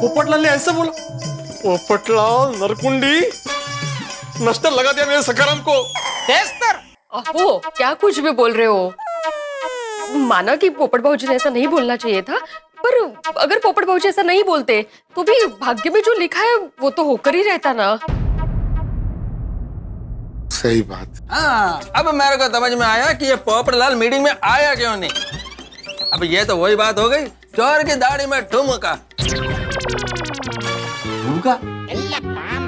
पोपटलाल ने ऐसे बोला? पोपटलाल नरकुंडी, नश्तर लगा दिया मेरे सखाराम को। तेस्तर, ओहो, क्या कुछ भी बोल रहे हो। माना कि पोपट बाबूजी ने ऐसा नहीं बोलना चाहिए था, पर अगर पोपट बाबूजी ऐसा नहीं बोलते तो भी भाग्य में जो लिखा है वो तो होकर ही रहता ना। सही बात। हाँ, अब मेरे को समझ में आया कि ये पोपटलाल मीटिंग में आया क्यों नहीं। अब ये तो वही बात हो गई, चोर की दाढ़ी में ठुमका। ठुमका?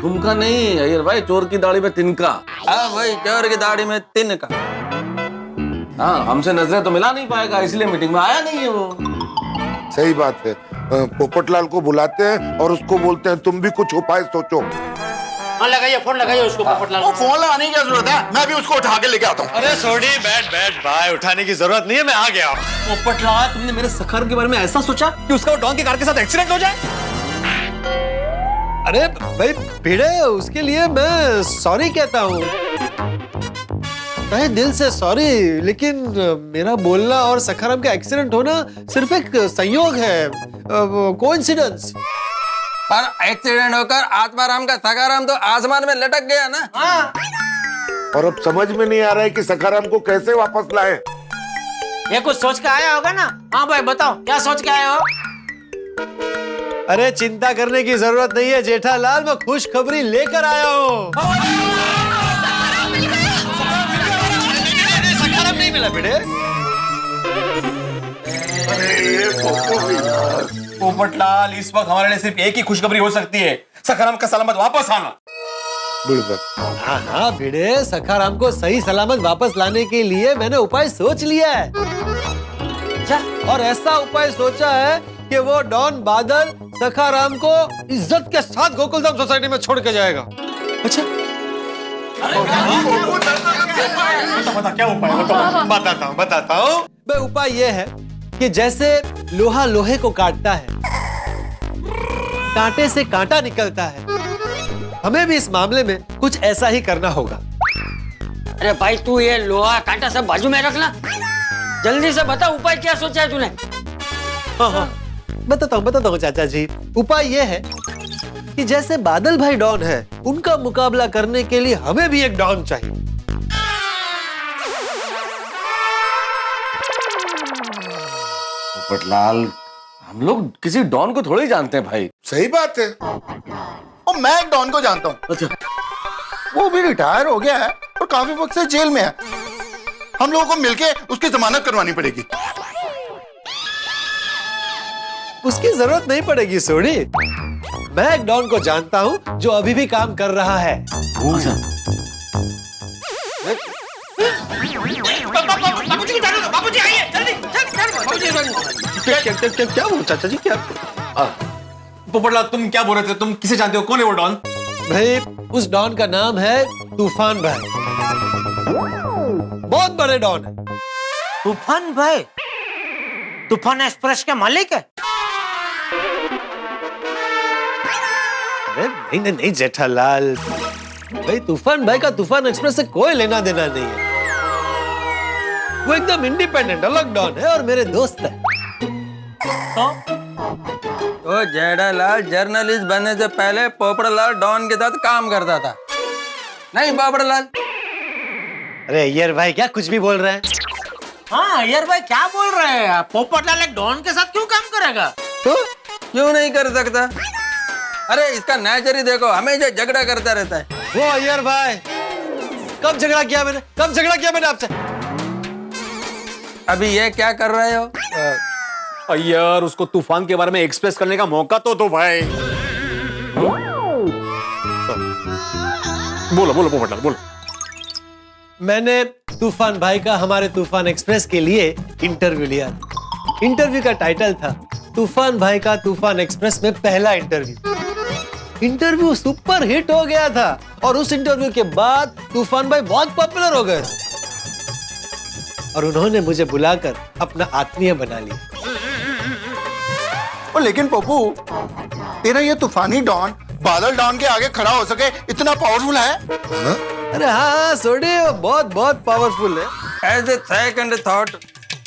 ठुमका नहीं अय्यर भाई, चोर की दाढ़ी में तिनका। हाँ भाई, चोर की दाढ़ी में तिनका। हाँ, हमसे नजरें तो मिला नहीं पाएगा, इसलिए मीटिंग में आया नहीं है वो। सही बात है। पोपटलाल को बुलाते हैं और उसको बोलते हैं तुम भी कुछ उपाय सोचो। फोन लगाइए उसको पोपटलाल। वो फोन लगाने की क्या जरूरत है? मैं भी उसको उठा के लेके आता हूँ। अरे सोडी, बैठ भाई, उठाने की जरूरत नहीं है, मैं आ गया। पोपटलाल, तुमने मेरे सखाराम के बारे में ऐसा सोचा कि उसका डॉन की कार के साथ एक्सीडेंट हो जाए? अरे भाई भिड़े, उसके लिए मैं सॉरी कहता हूँ, दिल से सॉरी। लेकिन मेरा बोलना और सखाराम का एक्सीडेंट होना सिर्फ एक संयोग है, कोइंसिडेंस। पर एक्सीडेंट होकर आत्माराम का सखाराम तो आसमान में लटक गया ना। हाँ। और अब समझ में नहीं आ रहा है कि सखाराम को कैसे वापस लाए। ये कुछ सोच के आया होगा ना। हाँ भाई बताओ, क्या सोच के आए हो? अरे चिंता करने की जरूरत नहीं है जेठालाल, मैं खुशखबरी लेकर आया हूँ। सखाराम नहीं मिला बेटे। पोपटलाल, इस वक्त हमारे लिए सिर्फ एक ही खुशखबरी हो सकती है, सखाराम का सलामत वापस आना। हाँ हाँ भिड़े, सखाराम को सही सलामत वापस लाने के लिए मैंने उपाय सोच लिया है। और ऐसा उपाय सोचा है कि वो डॉन बादल सखाराम को इज्जत के साथ गोकुलधाम सोसाइटी में छोड़ के जाएगा। अच्छा बता क्या उपाय है? बताता हूँ। उपाय ये है कि जैसे लोहा लोहे को काटता है, कांटे से कांटा निकलता है, हमें भी इस मामले में कुछ ऐसा ही करना होगा। अरे भाई तू ये लोहा कांटा सब बाजू में रखना, जल्दी से बता उपाय क्या सोचा है तूने? हाँ बताता हूँ चाचा जी। उपाय ये है कि जैसे बादल भाई डॉन है, उनका मुकाबला करने के लिए हमें भी एक डॉन चाहिए। पोपटलाल, हम लोग किसी डॉन को थोड़ी जानते हैं भाई। सही बात है। और मैं एक डॉन को जानता हूँ। अच्छा, वो भी रिटायर हो गया है और काफी वक्त से जेल में है। हम लोगों को मिलके उसकी जमानत करवानी पड़ेगी। उसकी जरूरत नहीं पड़ेगी सोडी। मैं एक डॉन को जानता हूँ जो अभी भी काम कर रहा है। क्या बोल चाचा जी क्या? पोपटलाल, तुम क्या बोल रहे थे? तुम किसे जानते हो? कौन है वो डॉन? भाई उस डॉन का नाम है तूफान भाई। बहुत बड़े डॉन है। तूफान भाई? तूफान एक्सप्रेस के मालिक है? अरे नहीं जेठालाल भाई, तूफान भाई का तूफान एक्सप्रेस से कोई लेना देना नहीं है। वो एकदम इंडिपेंडेंट अलग डॉन है और मेरे दोस्त है। तो जेठालाल जर्नलिस्ट बनने से पहले पोपटलाल डॉन के साथ काम करता था, नहीं पोपटलाल? अरे अय्यर भाई क्या कुछ भी बोल रहे हैं? हाँ अय्यर भाई क्या बोल रहे हैं आप? पोपटलाल एक डॉन के साथ क्यों काम करेगा? तो क्यों नहीं कर सकता? अरे इसका नेचर ही देखो, हमेशा झगड़ा करता रहता है। वो अय्यर भाई, कब झगड़ा किया मैंने आपसे? अभी ये क्या कर रहे हो? अय्यर, उसको तूफान के बारे में एक्सप्रेस करने का मौका तो दो भाई। बोलो पोपटलाल बोलो। मैंने तूफान भाई का हमारे तूफान एक्सप्रेस के लिए इंटरव्यू लिया। इंटरव्यू का टाइटल था तूफान भाई का तूफान एक्सप्रेस में पहला इंटरव्यू। इंटरव्यू सुपर हिट हो गया था और उस इंटरव्यू के बाद तूफान भाई बहुत पॉपुलर हो गए और उन्होंने मुझे बुलाकर अपना आत्मीय बना लिया। लेकिन पप्पू, तेरा ये तूफानी डॉन बादल डॉन के आगे खड़ा हो सके इतना पावरफुल है? अरे हाँ सोडी, वो बहुत पावरफुल है। एज ए सेकंड थॉट,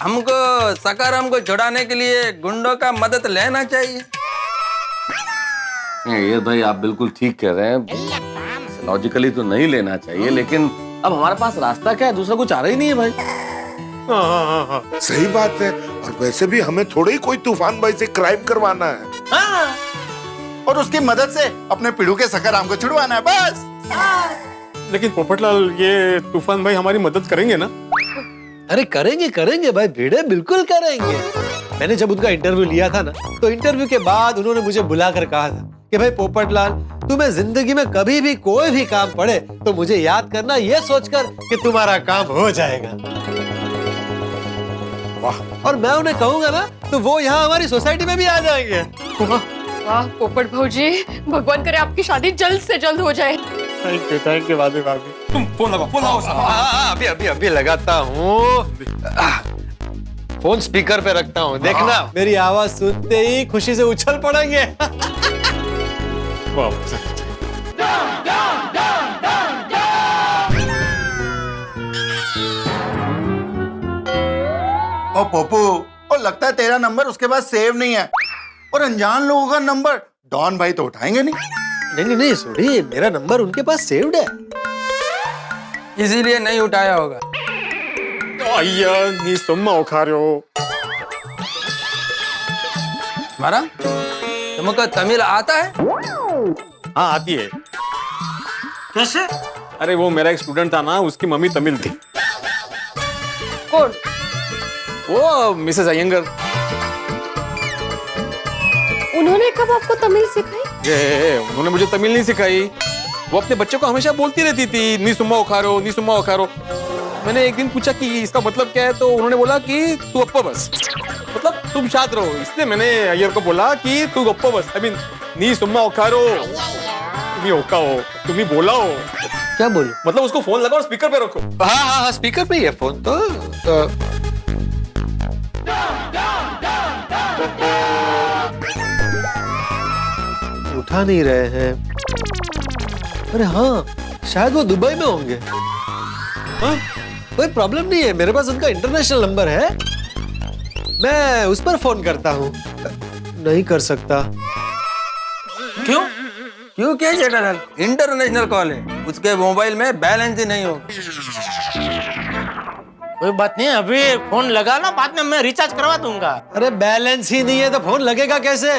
हमको सखाराम को छुड़ाने के लिए गुंडों का मदद लेना चाहिए। ये भाई आप बिल्कुल ठीक कह रहे हैं, लॉजिकली तो नहीं लेना चाहिए, लेकिन अब हमारे पास रास्ता क्या है? दूसरा कुछ आ रहा ही नहीं है भाई। हाँ। सही बात है। और वैसे भी हमें थोड़ा ही कोई तूफान भाई से क्राइम करवाना है। हाँ। और उसकी मदद से अपने पिड़ू के सखाराम को छुड़वाना है बस। लेकिन पोपटलाल, ये तूफान भाई हमारी मदद करेंगे ना? अरे करेंगे भाई भिड़े, बिल्कुल करेंगे। मैंने जब उनका इंटरव्यू लिया था ना, तो इंटरव्यू के बाद उन्होंने मुझे बुलाकर कहा था कि भाई पोपटलाल, तुम्हें जिंदगी में कभी भी कोई भी काम पड़े तो मुझे याद करना, ये सोचकर कि तुम्हारा काम हो जाएगा। वाह। और मैं उन्हें कहूंगा ना तो वो यहाँ हमारी सोसाइटी में भी आ जाएंगे। वाह पोपट भौजी, भगवान करे आपकी शादी जल्द से जल्द हो जाए। थैंक यू भाभी। तुम फोन लगाओ। अभी लगाता हूँ। फोन स्पीकर पे रखता हूँ, देखना मेरी आवाज सुनते ही खुशी से उछल पड़ेंगे। और पप्पू, और लगता है तेरा नंबर उसके पास सेव नहीं है, और अनजान लोगों का नंबर डॉन भाई तो उठाएंगे नहीं। नहीं सोडी, मेरा नंबर उनके पास सेव्ड है, इसीलिए नहीं उठाया होगा। अय्यर, सुम्मा उखा रहे हो मारा तो तुमको तमिल आता है? हाँ आती है। कैसे? अरे वो मेरा एक स्टूडेंट था ना, उसकी मम्मी तमिल थी। कौन? वो मिसेस अयंगर। उन्होंने कब आपको तमिल सिखाई? उन्होंने मुझे तमिल नहीं सिखाई। वो अपने बच्चे को हमेशा बोलती रहती थी, नी सुम्मा उखारो, नी सुम्मा उखारो। मैंने एक दिन पूछा कि इसका मतलब क्या है, तो उन्होंने बोला कि तू अप्पा बस, मतलब तुम शांत रहो। इसलिए मैंने अय्यर को बोला कि तू अप्पा बस, आई मीन नी सुम्मा उखारो, तुम ही ओका हो, तुम ही बोला हो। क्या बोलो? मतलब उसको फोन लगाओ और स्पीकर पे रखो। हाँ हाँ हाँ, स्पीकर पे ही है फोन तो। उठा नहीं रहे हैं। अरे हाँ, शायद वो दुबई में होंगे। हाँ, कोई प्रॉब्लम नहीं है, मेरे पास उनका इंटरनेशनल नंबर है, मैं उस पर फोन करता हूँ। नहीं कर सकता। क्यों? क्यों क्या जेठालाल? इंटरनेशनल कॉल है, उसके मोबाइल में बैलेंस ही नहीं हो। कोई बात नहीं, अभी फोन लगा लो, बाद में मैं रिचार्ज करवा दूंगा। अरे बैलेंस ही नहीं है तो फोन लगेगा कैसे?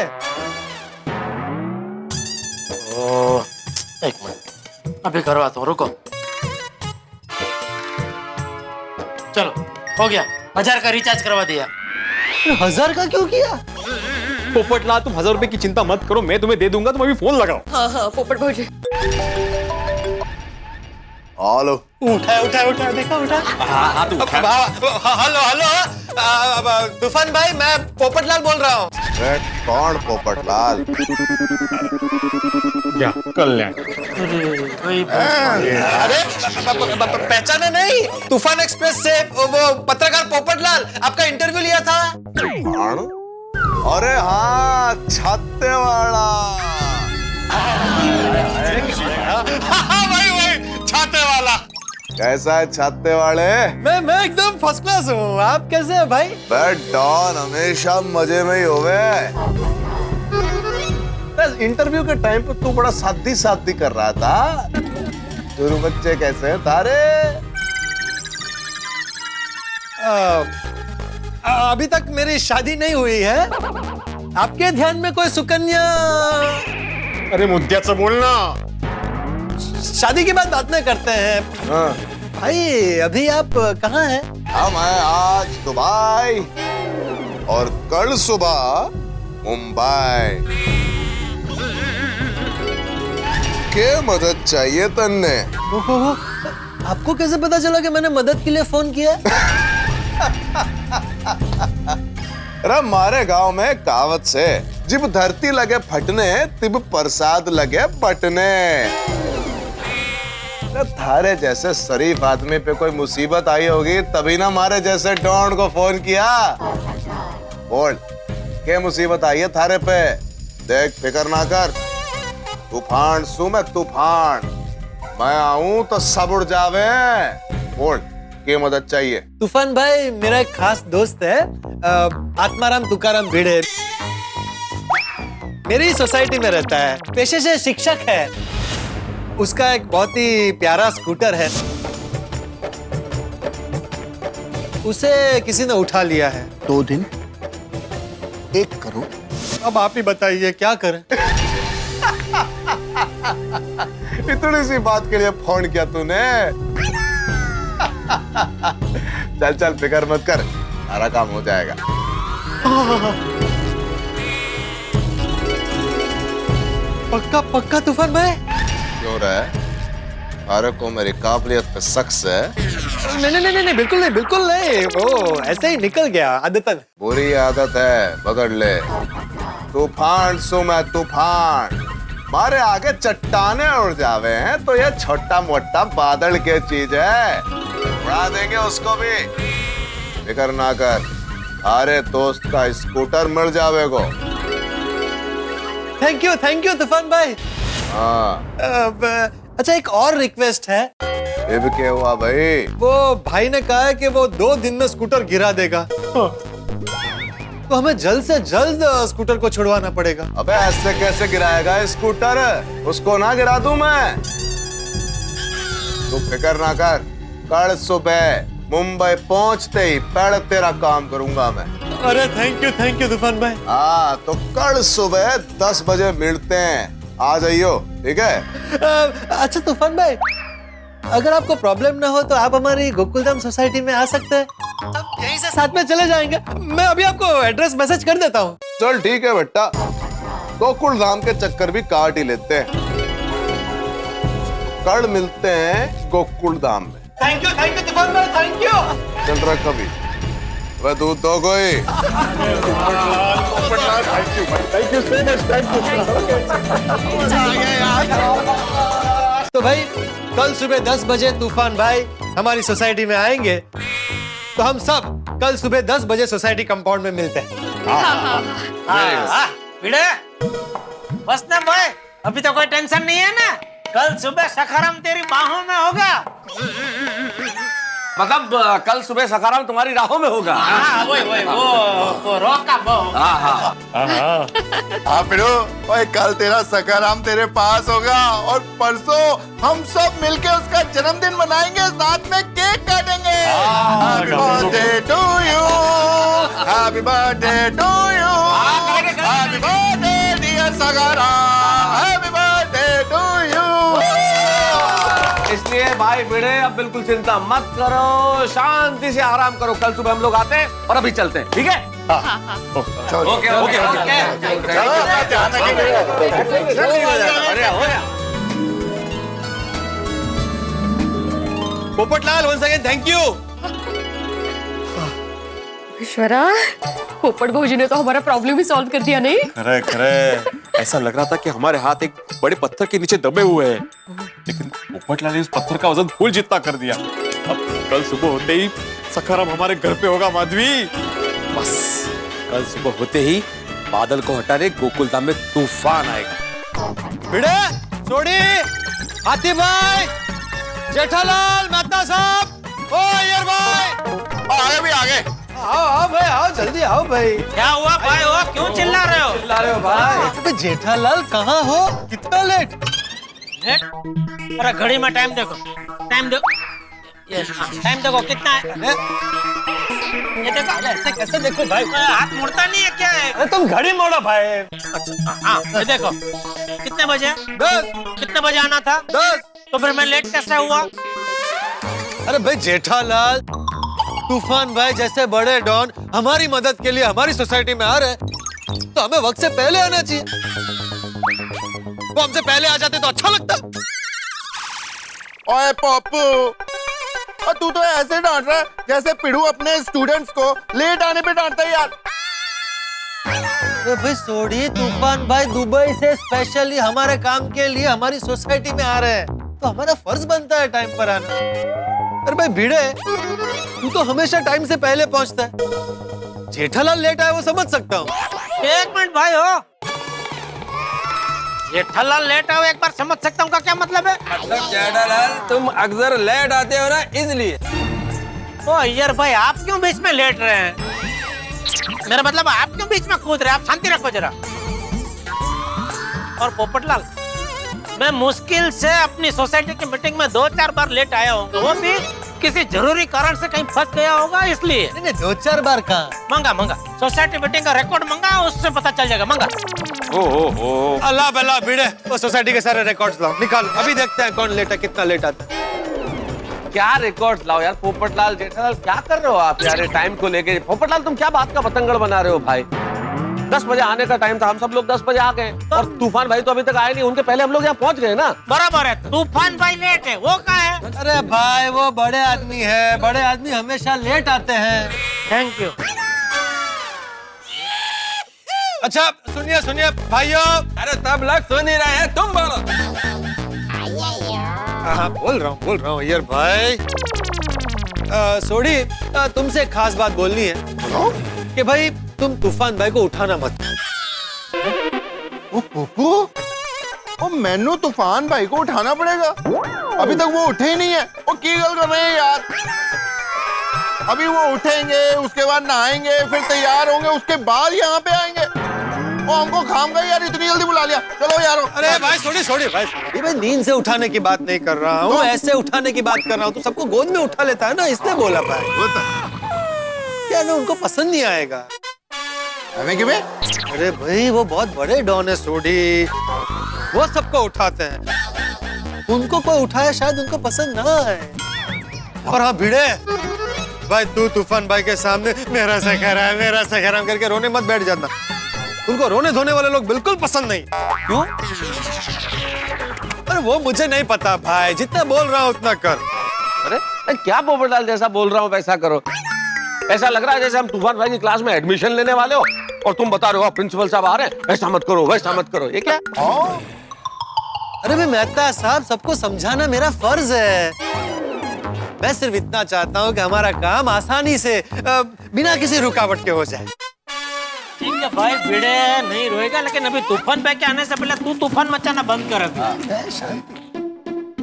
एक मिनट, अभी करवाता हूँ, रुको। चलो हो गया, 1000 का रिचार्ज करवा दिया। 1000 का क्यों किया? पोपटलाल तुम 1000 रुपए की चिंता मत करो, मैं तुम्हें दे दूंगा, तुम अभी फोन लगाओ। हाँ हाँ पोपट भौजी। हेलो। उठा देखा उठा। हाँ तू उठा। हेलो हेलो, तूफान भाई, मैं पोपटलाल बोल रहा हूँ। कौन पोपटलाल? क्या कल्याण? अरे पहचाना नहीं? तूफान एक्सप्रेस से वो पत्रकार पोपटलाल, आपका इंटरव्यू लिया था। कौन? अरे हाँ, छाते वाला। भाई छाते वाला। कैसा है छाते वाले? मैं एकदम फर्स्ट क्लास हूँ, आप कैसे हैं भाई? डॉन हमेशा मजे में ही होवे। इंटरव्यू के टाइम पे तू बड़ा सादी कर रहा था। गुरु बच्चे कैसे हैं तारे? अभी तक मेरी शादी नहीं हुई है। आपके ध्यान में कोई सुकन्या? अरे मुद्द्याचं बोलना। शादी की बात में करते हैं। हाँ। भाई अभी आप कहाँ हैं? हम हैं आज दुबई और कल सुबह मुंबई। के मदद चाहिए तन्ने? ओहो, आपको कैसे पता चला कि मैंने मदद के लिए फोन किया? अरे हमारे गांव में कहावत से, जब धरती लगे फटने तब प्रसाद लगे बटने। थारे जैसे शरीफ आदमी पे कोई मुसीबत आई होगी तभी ना हमारे जैसे डॉन को फोन किया। बोल, क्या मुसीबत आई है थारे पे? देख, फिक्र ना कर, तूफान सू मैं तूफान, मैं आऊं तो सब उड़ जावे। बोल, क्या मदद चाहिए? तूफान भाई, मेरा एक खास दोस्त है, आत्माराम तुकाराम भिड़े, मेरी सोसाइटी में रहता है, पेशे से शिक्षक है। उसका एक बहुत ही प्यारा स्कूटर है, उसे किसी ने उठा लिया है। 2 दिन 1 करोड़। अब आप ही बताइए क्या करें? इतनी सी बात के लिए फोन किया तूने? चल चल, फिक्र मत कर, सारा काम हो जाएगा। पक्का पक्का तूफान भाई? क्यों रहा? अरे को मेरी काबिलियत पे शक है? नहीं, बिल्कुल नहीं, वो ऐसे ही निकल गया आदतन। बुरी आदत है, बदल ले। तूफान सो मैं तूफान, मारे आगे चट्टाने उड़ जावे हैं तो ये छोटा मोटा बादल के चीज है, उड़ा देंगे उसको भी। फिक्र ना कर, अरे दोस्त का स्कूटर मिल जावेगो। थैंक यू तूफान भाई। हाँ। अच्छा, एक और रिक्वेस्ट है। ये भी क्या हुआ भाई? वो भाई ने कहा है कि वो 2 दिन में स्कूटर गिरा देगा, तो हमें जल्द से जल्द स्कूटर को छुड़वाना पड़ेगा। अबे ऐसे कैसे गिराएगा स्कूटर? उसको ना गिरा दूं मैं? तू फिक्र ना कर, कल सुबह मुंबई पहुंचते ही पहले तेरा काम करूंगा मैं। अरे थैंक यू तूफान भाई। हाँ तो कल सुबह 10 बजे मिलते हैं, आ जाइयो, ठीक है? अच्छा तूफान भाई, अगर आपको प्रॉब्लम ना हो तो आप हमारी गोकुलधाम सोसाइटी में आ सकते हैं, हम यहीं से साथ में चले जाएंगे। मैं अभी आपको एड्रेस मैसेज कर देता हूँ। चल ठीक है बेटा, गोकुल धाम के चक्कर भी काट ही लेते हैं। कल मिलते हैं गोकुल धाम में। थैंक यू तूफान भाई, थैंक यू। चल रहा कभी वह दूध तो कोई। तो भाई कल सुबह 10 बजे तूफान भाई हमारी सोसाइटी में आएंगे, तो हम सब कल सुबह 10 बजे सोसाइटी कंपाउंड में मिलते हैं। भिड़े बस ना भाई, अभी तो कोई टेंशन नहीं है ना। कल सुबह सखाराम तेरी बाहों में होगा। मतलब कल सुबह सखाराम तुम्हारी राहों में होगा। हाँ वही वो रोका वो। हाँ फिरो, ओए कल तेरा सखाराम तेरे पास होगा और परसों हम सब मिलके उसका जन्मदिन मनाएंगे, साथ में केक काटेंगे। Happy birthday to you, happy birthday to you, happy birthday dear Sakharam, happy birthday to you. इसलिए भाई भिड़े अब बिल्कुल चिंता मत करो, शांति से आराम करो। कल सुबह हम लोग आते हैं और अभी चलते हैं, ठीक है? Okay. Popatlal once again thank you. ईश्वरा, पोपट भौजी ने तो हमारा प्रॉब्लम ही सॉल्व कर दिया, नहीं? खरे ऐसा लग रहा था कि हमारे हाथ एक बड़े पत्थर के नीचे दबे हुए हैं, लेकिन पोपटलाल ने उस पत्थर का वजन फूल जितना कर दिया। अब कल सुबह होते ही सखाराम हमारे घर पे होगा माधवी। बस कल सुबह होते ही बादल को हटाने गोकुल धाम में तूफान आएगा। भिड़े, सोडी, हाथी भाई, जेठालाल, मेहता साहब, ओ अय्यर भाई, आगे भी आगे। आओ भाई, आओ जल्दी आओ भाई। क्या हुआ भाई, हो क्यों चिल्ला रहे हो? भाई जेठालाल कहाँ हो, कितना लेट? अरे घड़ी में टाइम देखो, टाइम देखो, टाइम देखो कितना है। ये देखो, ऐसे कैसे देखो भाई, हाथ मुड़ता नहीं है क्या है? अरे तुम घड़ी मोड़ो भाई। हाँ ये देखो कितने बजे? 10। कितने बजे आना था? 10। तो फिर मैं लेट कैसे हुआ? अरे भाई जेठालाल, तूफान भाई जैसे बड़े डॉन हमारी मदद के लिए हमारी सोसाइटी में आ रहे हैं, तो हमें वक्त से पहले आना चाहिए। वो हमसे पहले आ जाते तो अच्छा लगता। ओए पप्पू, और तू तो ऐसे डांट रहा है जैसे पिड़ू अपने स्टूडेंट्स को लेट आने पे डांटता है यार। अरे भाई सोडी, तूफान भाई दुबई से स्पेशली हमारे काम के लिए हमारी सोसाइटी में आ रहे हैं, तो हमारा फर्ज बनता है टाइम पर आना। अरे भाई भिड़े, तू तो हमेशा टाइम से पहले पहुंचता है। जेठालाल लेट आया वो समझ सकता हूँ। एक मिनट भाई हो, जेठालाल लेट आओ एक बार समझ सकता हूँ का क्या मतलब है? मतलब जेठालाल तुम अक्सर लेट आते हो ना, इसलिए। ओ अय्यर भाई, आप क्यों बीच में लेट रहे हैं? मेरा मतलब आप क्यों बीच में कूद रहे हैं? आप शांति रखो जरा। और पोपटलाल, मैं मुश्किल से अपनी सोसाइटी की मीटिंग में 2-4 बार लेट आया हूँ, वो भी किसी जरूरी कारण से कहीं फंस गया होगा इसलिए। नहीं 2-4 बार कहाँ? मंगा सोसाइटी मीटिंग का रिकॉर्ड मंगा, उससे पता चल जाएगा। मंगा। ओ अल्लाह बल्ला भिड़े, वो सोसाइटी के सारे रिकॉर्ड्स लाओ, निकालो, अभी देखते हैं कौन लेट है, कितना लेट आता है। क्या रिकॉर्ड्स लाओ यार? पोपटलाल, जेठालाल, क्या कर रहे हो आप यार टाइम को लेके? पोपटलाल तुम क्या बात का पतंगड़ बना रहे हो भाई? 10 बजे आने का टाइम था, हम सब लोग 10 बजे आ गए, और तूफान भाई तो अभी तक आए नहीं, उनके पहले हम लोग यहाँ पहुंच गए ना। बराबर है, तूफान भाई लेट है, वो कहाँ है? अरे भाई वो बड़े आदमी है, बड़े आदमी हमेशा लेट आते हैं। Thank you. अच्छा सुनिए भाइयों। अरे तब लग सुन ही रहे हैं, तुम बोलो। हाँ बोल रहा हूँ अय्यर भाई। सोडी, तुमसे एक खास बात बोलनी है कि भाई तुम तूफान भाई को उठाना मत। ओ पप्पू, ओ मैनू तूफान भाई को उठाना पड़ेगा? अभी तक वो उठे ही नहीं है। वो की गल कर रहे हैं यार? अभी वो उठेंगे, उसके बाद नहाएंगे, फिर तैयार होंगे, उसके बाद यहाँ पे आएंगे। वो हमको खाम गई यार, इतनी जल्दी बुला लिया। चलो यार। अरे भाई छोड़िए भाई, ये मैं नींद से उठाने की बात नहीं कर रहा हूँ, ऐसे उठाने की बात कर रहा हूँ। तो सबको गोद में उठा लेता है ना, इसलिए बोला भाई। क्या ना उनको पसंद नहीं आएगा। अरे भाई वो बहुत बड़े डॉन है सोडी, वो सबको उठाते हैं। उनको कोई उठाए शायद उनको पसंद ना आए। और हाँ भिड़े भाई, तू तूफान भाई के सामने मेरा सखराम करके रोने मत बैठ जाता। उनको रोने धोने वाले लोग बिल्कुल पसंद नहीं। क्यों? अरे वो मुझे नहीं पता भाई, जितना बोल रहा हूँ उतना कर। अरे मैं क्या पोपटलाल जैसा बोल रहा हूँ वैसा करो। ऐसा लग रहा है जैसे हम तूफान भाई की क्लास में एडमिशन लेने वाले हो और तुम बता रहे हो प्रिंसिपल साहब आ रहे हैं, ऐसा मत करो वैसा मत करो। ये क्या? अरे भाई मेहता साहब, सबको समझाना मेरा फर्ज है। मैं सिर्फ इतना चाहता हूँ कि हमारा काम आसानी से बिना किसी रुकावट के हो जाए। ठीक है भाई, भिड़े नहीं रोएगा, लेकिन अभी तूफान भाई के आने से पहले तू तूफान मचाना बंद कर अभी।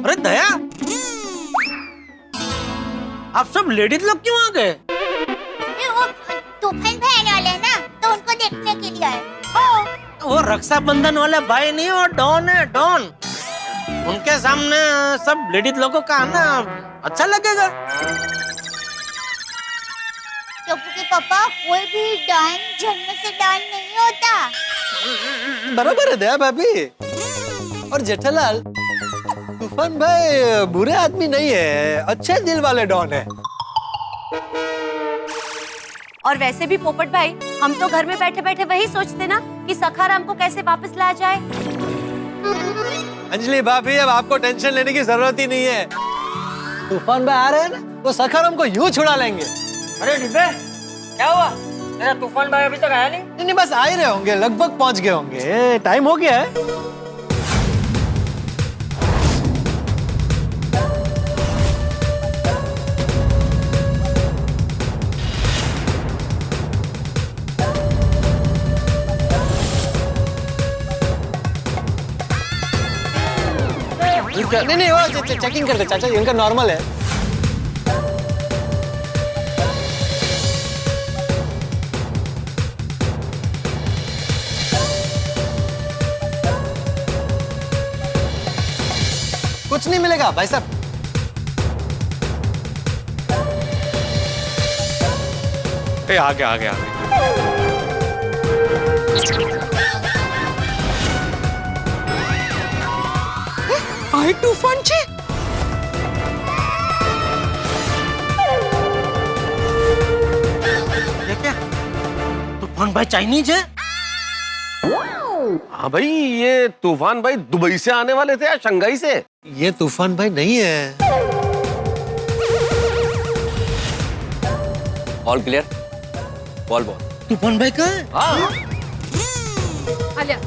अरे दया, आप सब लेडीज लोग क्यों आ गए? वो तूफान भाई आने वाले हैं ना, तो उनको देखने के लिए आए। वो रक्षाबंधन वाले भाई नहीं, वो डॉन है, डॉन। उनके सामने सब लेडीज लोगों का आना अच्छा लगेगा। क्योंकि पापा, कोई भी डॉन जन्म से डॉन नहीं होता। बराबर है दया भाभी। और जेठालाल, तूफान भाई बुरे आदमी नहीं है, अच्छे दिल वाले डॉन है। और वैसे भी पोपट भाई, हम तो घर में बैठे बैठे वही सोचते ना कि सखाराम को कैसे वापस लाया जाए। अंजलि भाभी, अब आपको टेंशन लेने की जरूरत ही नहीं है। तूफान भाई आ रहे हैं ना, वो सखाराम को यूं छुड़ा लेंगे। अरे डिब्बे, क्या हुआ? मेरा तूफान भाई अभी तक आया नहीं? नहीं, बस आ ही रहे होंगे, लगभग पहुंच गए होंगे। टाइम हो गया है। नहीं वो चेकिंग करते चाचा, इनका नॉर्मल है। कुछ नहीं मिलेगा भाई साहब। आ गया। आई तूफान जी, ये क्या? तूफान भाई चाइनीज है? हाँ भाई, ये तूफान भाई दुबई से आने वाले थे या शंघाई से? ये तूफान भाई नहीं है। All clear, ball ball. तूफान भाई का है? हाँ। आलिया,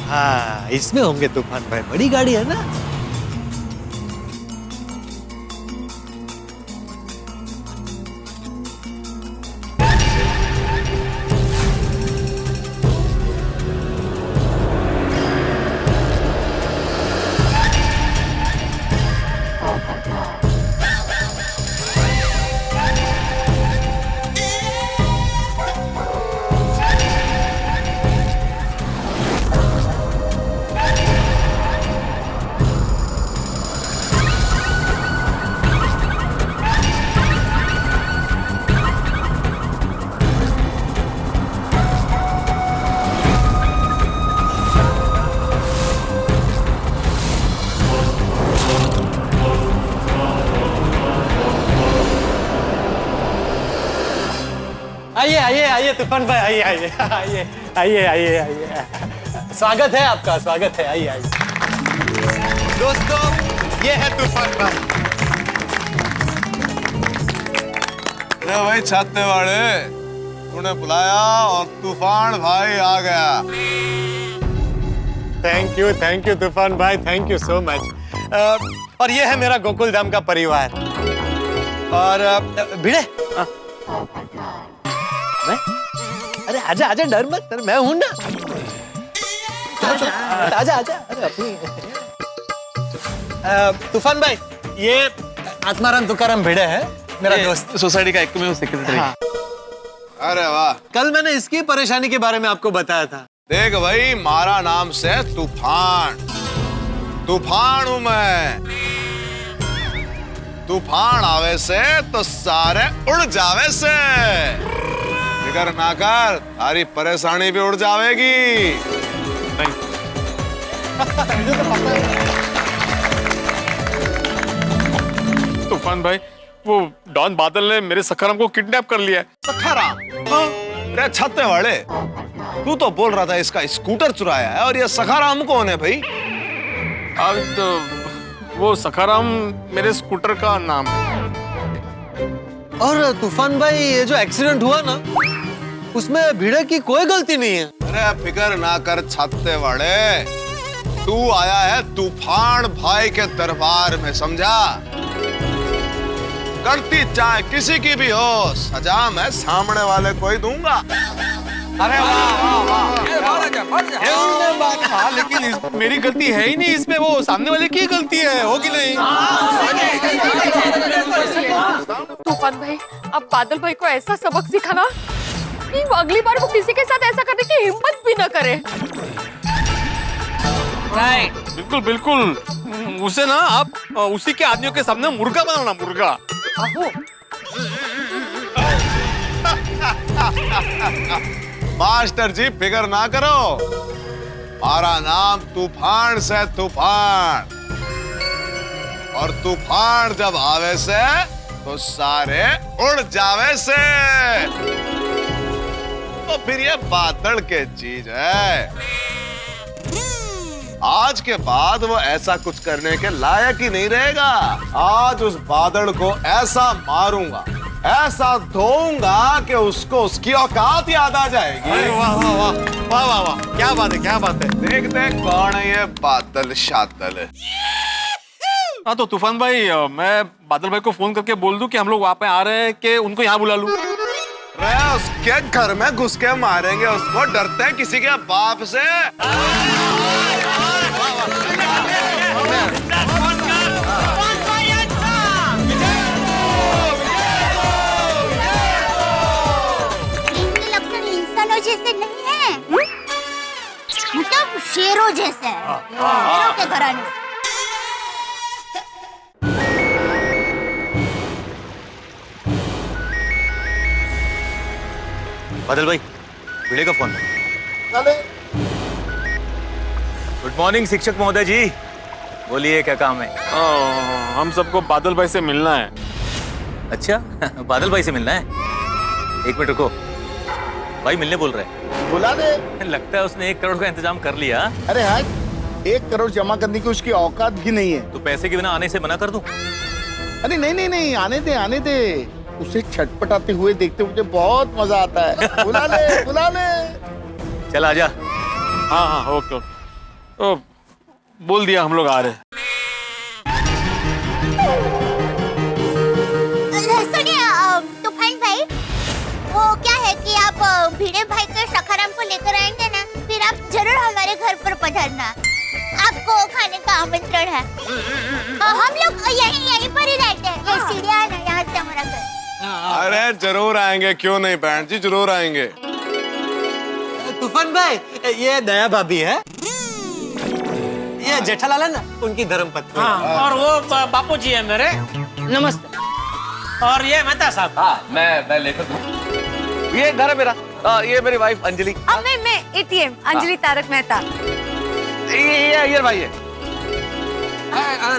हाँ इसमें होंगे तूफान भाई, बड़ी गाड़ी है ना। आइए तूफान भाई, आइए। स्वागत है आपका, स्वागत है। आइए। दोस्तों, ये है तूफान भाई। अरे भाई छाते वाले, तूने बुलाया और तूफान भाई आ गया। थैंक यू तूफान भाई, थैंक यू सो मच। और ये है मेरा गोकुल धाम का परिवार। और भिड़े, मैं? अरे आजा, डर मत, मैं हूं ना। आजा। अरे अपनी तूफान भाई, ये आत्माराम तुकाराम भिड़े है, मेरा दोस्त, सोसाइटी का एकमेव सेक्रेटरी। हाँ। अरे वाह। कल मैंने इसकी परेशानी के बारे में आपको बताया था। देख भाई, मारा नाम से तूफान, तूफान हूं मैं। तूफान आवे से तो सारे उड़ जावे से। फिकर ना कर, सारी परेशानी भी उड़ जावेगी। तूफान भाई, वो डॉन बादल ने मेरे सखाराम को किडनैप कर लिया है। सखाराम? हाँ? रे छत्ते वाले, तू तो बोल रहा था इसका स्कूटर चुराया है, और ये सखाराम कौन है भाई? अब तो वो सखाराम मेरे स्कूटर का नाम है। और तूफान भाई, ये जो एक्सीडेंट हुआ ना, उसमें भिड़े की कोई गलती नहीं है। अरे फिकर ना कर छत्ते वाले, तू आया है तूफान भाई के दरबार में, समझा? गलती चाहे किसी की भी हो, सजा मैं सामने वाले को ही दूंगा। अरे वाह, लेकिन मेरी गलती है ही नहीं इसमें, वो सामने वाले की गलती है, होगी नहीं? तूफान भाई, अब बादल भाई को ऐसा सबक सिखाना कि वो अगली बार वो किसी के साथ ऐसा करने की हिम्मत भी न करे। बिल्कुल बिल्कुल, उसे ना आप उसी के आदमियों के सामने मुर्गा बनाना, मुर्गा। मास्टर जी फिकर ना करो, हमारा नाम तूफान से तूफान, और तूफान जब आवे से तो सारे उड़ जावे से। तो फिर ये बादल के चीज है, आज के बाद वो ऐसा कुछ करने के लायक ही नहीं रहेगा। आज उस बादल को ऐसा मारूंगा, ऐसा धोऊंगा कि उसको उसकी औकात याद आ जाएगी। वाह वाह वाह वाह वाह वाह, क्या बात है, क्या बात है। देख देख कौन है ये बादल शादल। हाँ तो तूफान भाई, मैं बादल भाई को फोन करके बोल दूं कि हम लोग वहाँ पे आ रहे हैं, कि उनको यहाँ बुला लूं? अरे उसके घर में घुस के मारेंगे उसको, डरते हैं किसी के बाप से? इनके लक्षण इंसानों जैसे नहीं है, मतलब शेरों जैसे है। शेरों के घराने से। बादल भाई, भिड़े का फोन। गुड मॉर्निंग शिक्षक महोदय जी, बोलिए क्या काम है? हम सबको बादल भाई से मिलना है। अच्छा, बादल भाई से मिलना है? एक मिनट रुको, भाई मिलने बोल रहे हैं। बुला दे। लगता है उसने 1 करोड़ का इंतजाम कर लिया। अरे हाँ, 1 करोड़ जमा करने की उसकी औकात भी नहीं है। तो पैसे के बिना आने से मना कर दूं? अरे नहीं नहीं नहीं, आने दे आने दे। उसे छटपटाते हुए देखते मुझे बहुत मजा आता है। बुला ले बुला ले। चल आजा। हाँ हाँ ओके ओके, तो बोल दिया हम लोग आ रहे हैं। सुनिए तूफान भाई, वो क्या है कि आप भिड़े भाई के सखाराम को लेकर आएंगे ना, फिर आप जरूर हमारे घर पर पधारना, आपको खाने का आमंत्रण है। हम लोग यहीं पर ही रहते हैं, ये सीढ़ियाँ है ना, यहाँ से हमारा घर। अरे जरूर आएंगे, क्यों नहीं बहन जी, जरूर आएंगे। तूफान भाई, ये दया भाभी है, ये जेठालाल है ना, उनकी धर्मपत्नी। हाँ, और वो बापू जी है मेरे। नमस्ते। और ये मेहता साहब। हाँ, मैं लेकर दूं। ये घर है मेरा। ये मेरी वाइफ अंजलि। मैं एटीएम अंजलि तारक मेहता। ये भाई है।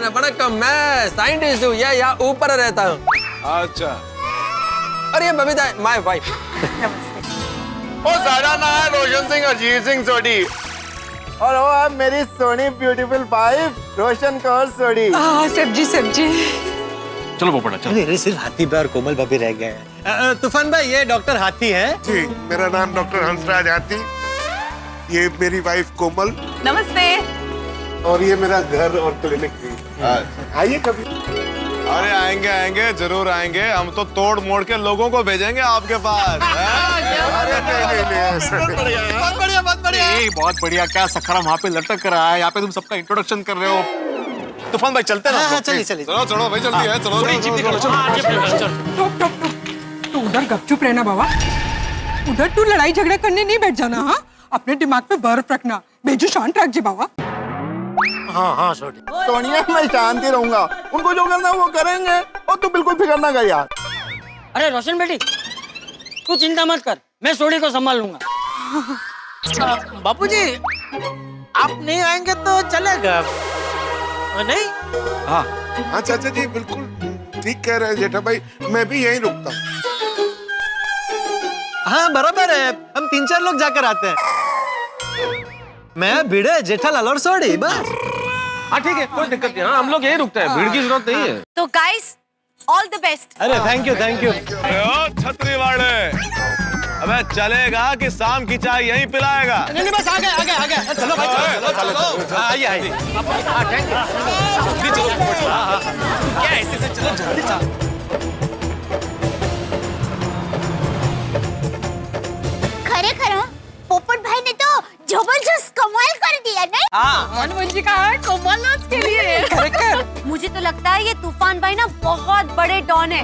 वणक्कम, मैं साइंटिस्ट हूँ, ये यहाँ ऊपर रहता हूँ। अच्छा, अरे बबीता माय वाइफ। ओ सारा ना है रोशन सिंह अजीत सिंह सोडी, और वो है मेरी सोनी ब्यूटीफुल वाइफ रोशन कौर सोडी। सब्जी सब्जी। चलो पोपटा चलो। अरे सिर्फ हाथी और कोमल भाभी रह गए हैं। तूफान भाई, ये डॉक्टर हाथी है। जी, मेरा नाम डॉक्टर हंसराज हाथी, ये मेरी वाइफ कोमल, नमस्ते। और ये मेरा घर और क्लिनिक भी। आइए कभी। अरे आएंगे आएंगे, जरूर आएंगे। हम तो तोड़ मोड़ के लोगों को भेजेंगे आपके पास। अरे नहीं, बहुत बढ़िया बहुत बढ़िया। बहुत बढ़िया, क्या सखाराम वहाँ पे लटक रहा है, यहाँ पे तुम सबका इंट्रोडक्शन कर रहे हो। तूफान भाई चलते ना। हाँ, चलिए चलिए। चलो चलो भाई, जल्दी है, चलो। हाँ, जीप निकालो, चलो। तो उधर गपचुप रहना बाबा, उधर तू लड़ाई झगड़ा करने नहीं बैठ जाना। हाँ, अपने दिमाग पे बर्फ रखना। बेजू शांत रख जी बाबा। हाँ हाँ छोटी। सोनिया मैं शांत ही रहूंगा, उनको जो करना है वो करेंगे और तू बिल्कुल फिक्र ना कर यार। अरे रोशन बेटी, तू चिंता मत कर, मैं सोडी को संभाल लूंगा। बापूजी आप नहीं आएंगे तो चलेगा नहीं? हाँ हाँ चाचा जी बिल्कुल ठीक कह रहे हैं जेठा भाई, मैं भी यहीं रुकता हूँ। हाँ बराबर है, हम 3-4 लोग जाकर आते हैं। मैं भिड़े, जेठालाल और सोडी, बस। हाँ ठीक है, कोई दिक्कत नहीं। हाँ हम लोग यहीं रुकते हैं, भीड़ की जरूरत नहीं है। तो गाइस, ऑल द बेस्ट। अरे थैंक यू थैंक यू। छतरी वाले, अबे चलेगा कि शाम की चाय यहीं पिलाएगा? नहीं बस आ गए। चलो भाई चलो। आइए। क्या ऐसे चलो जल्दी। खरेखर पोपट भाई ने तो जबरदस्त कमाल कर दिया नहीं? हनुमान का है कमाल के लिए। मुझे तो लगता है ये तूफान भाई ना बहुत बड़े डॉन है।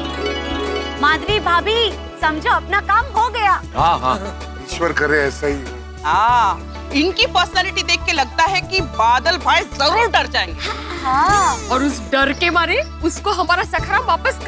माधवी भाभी समझो अपना काम हो गया। हाँ हाँ ईश्वर करे ऐसा ही। इनकी पर्सनालिटी देख के लगता है कि बादल भाई जरूर डर जाएंगे। हाँ। और उस डर के मारे उसको हमारा सखराम वापस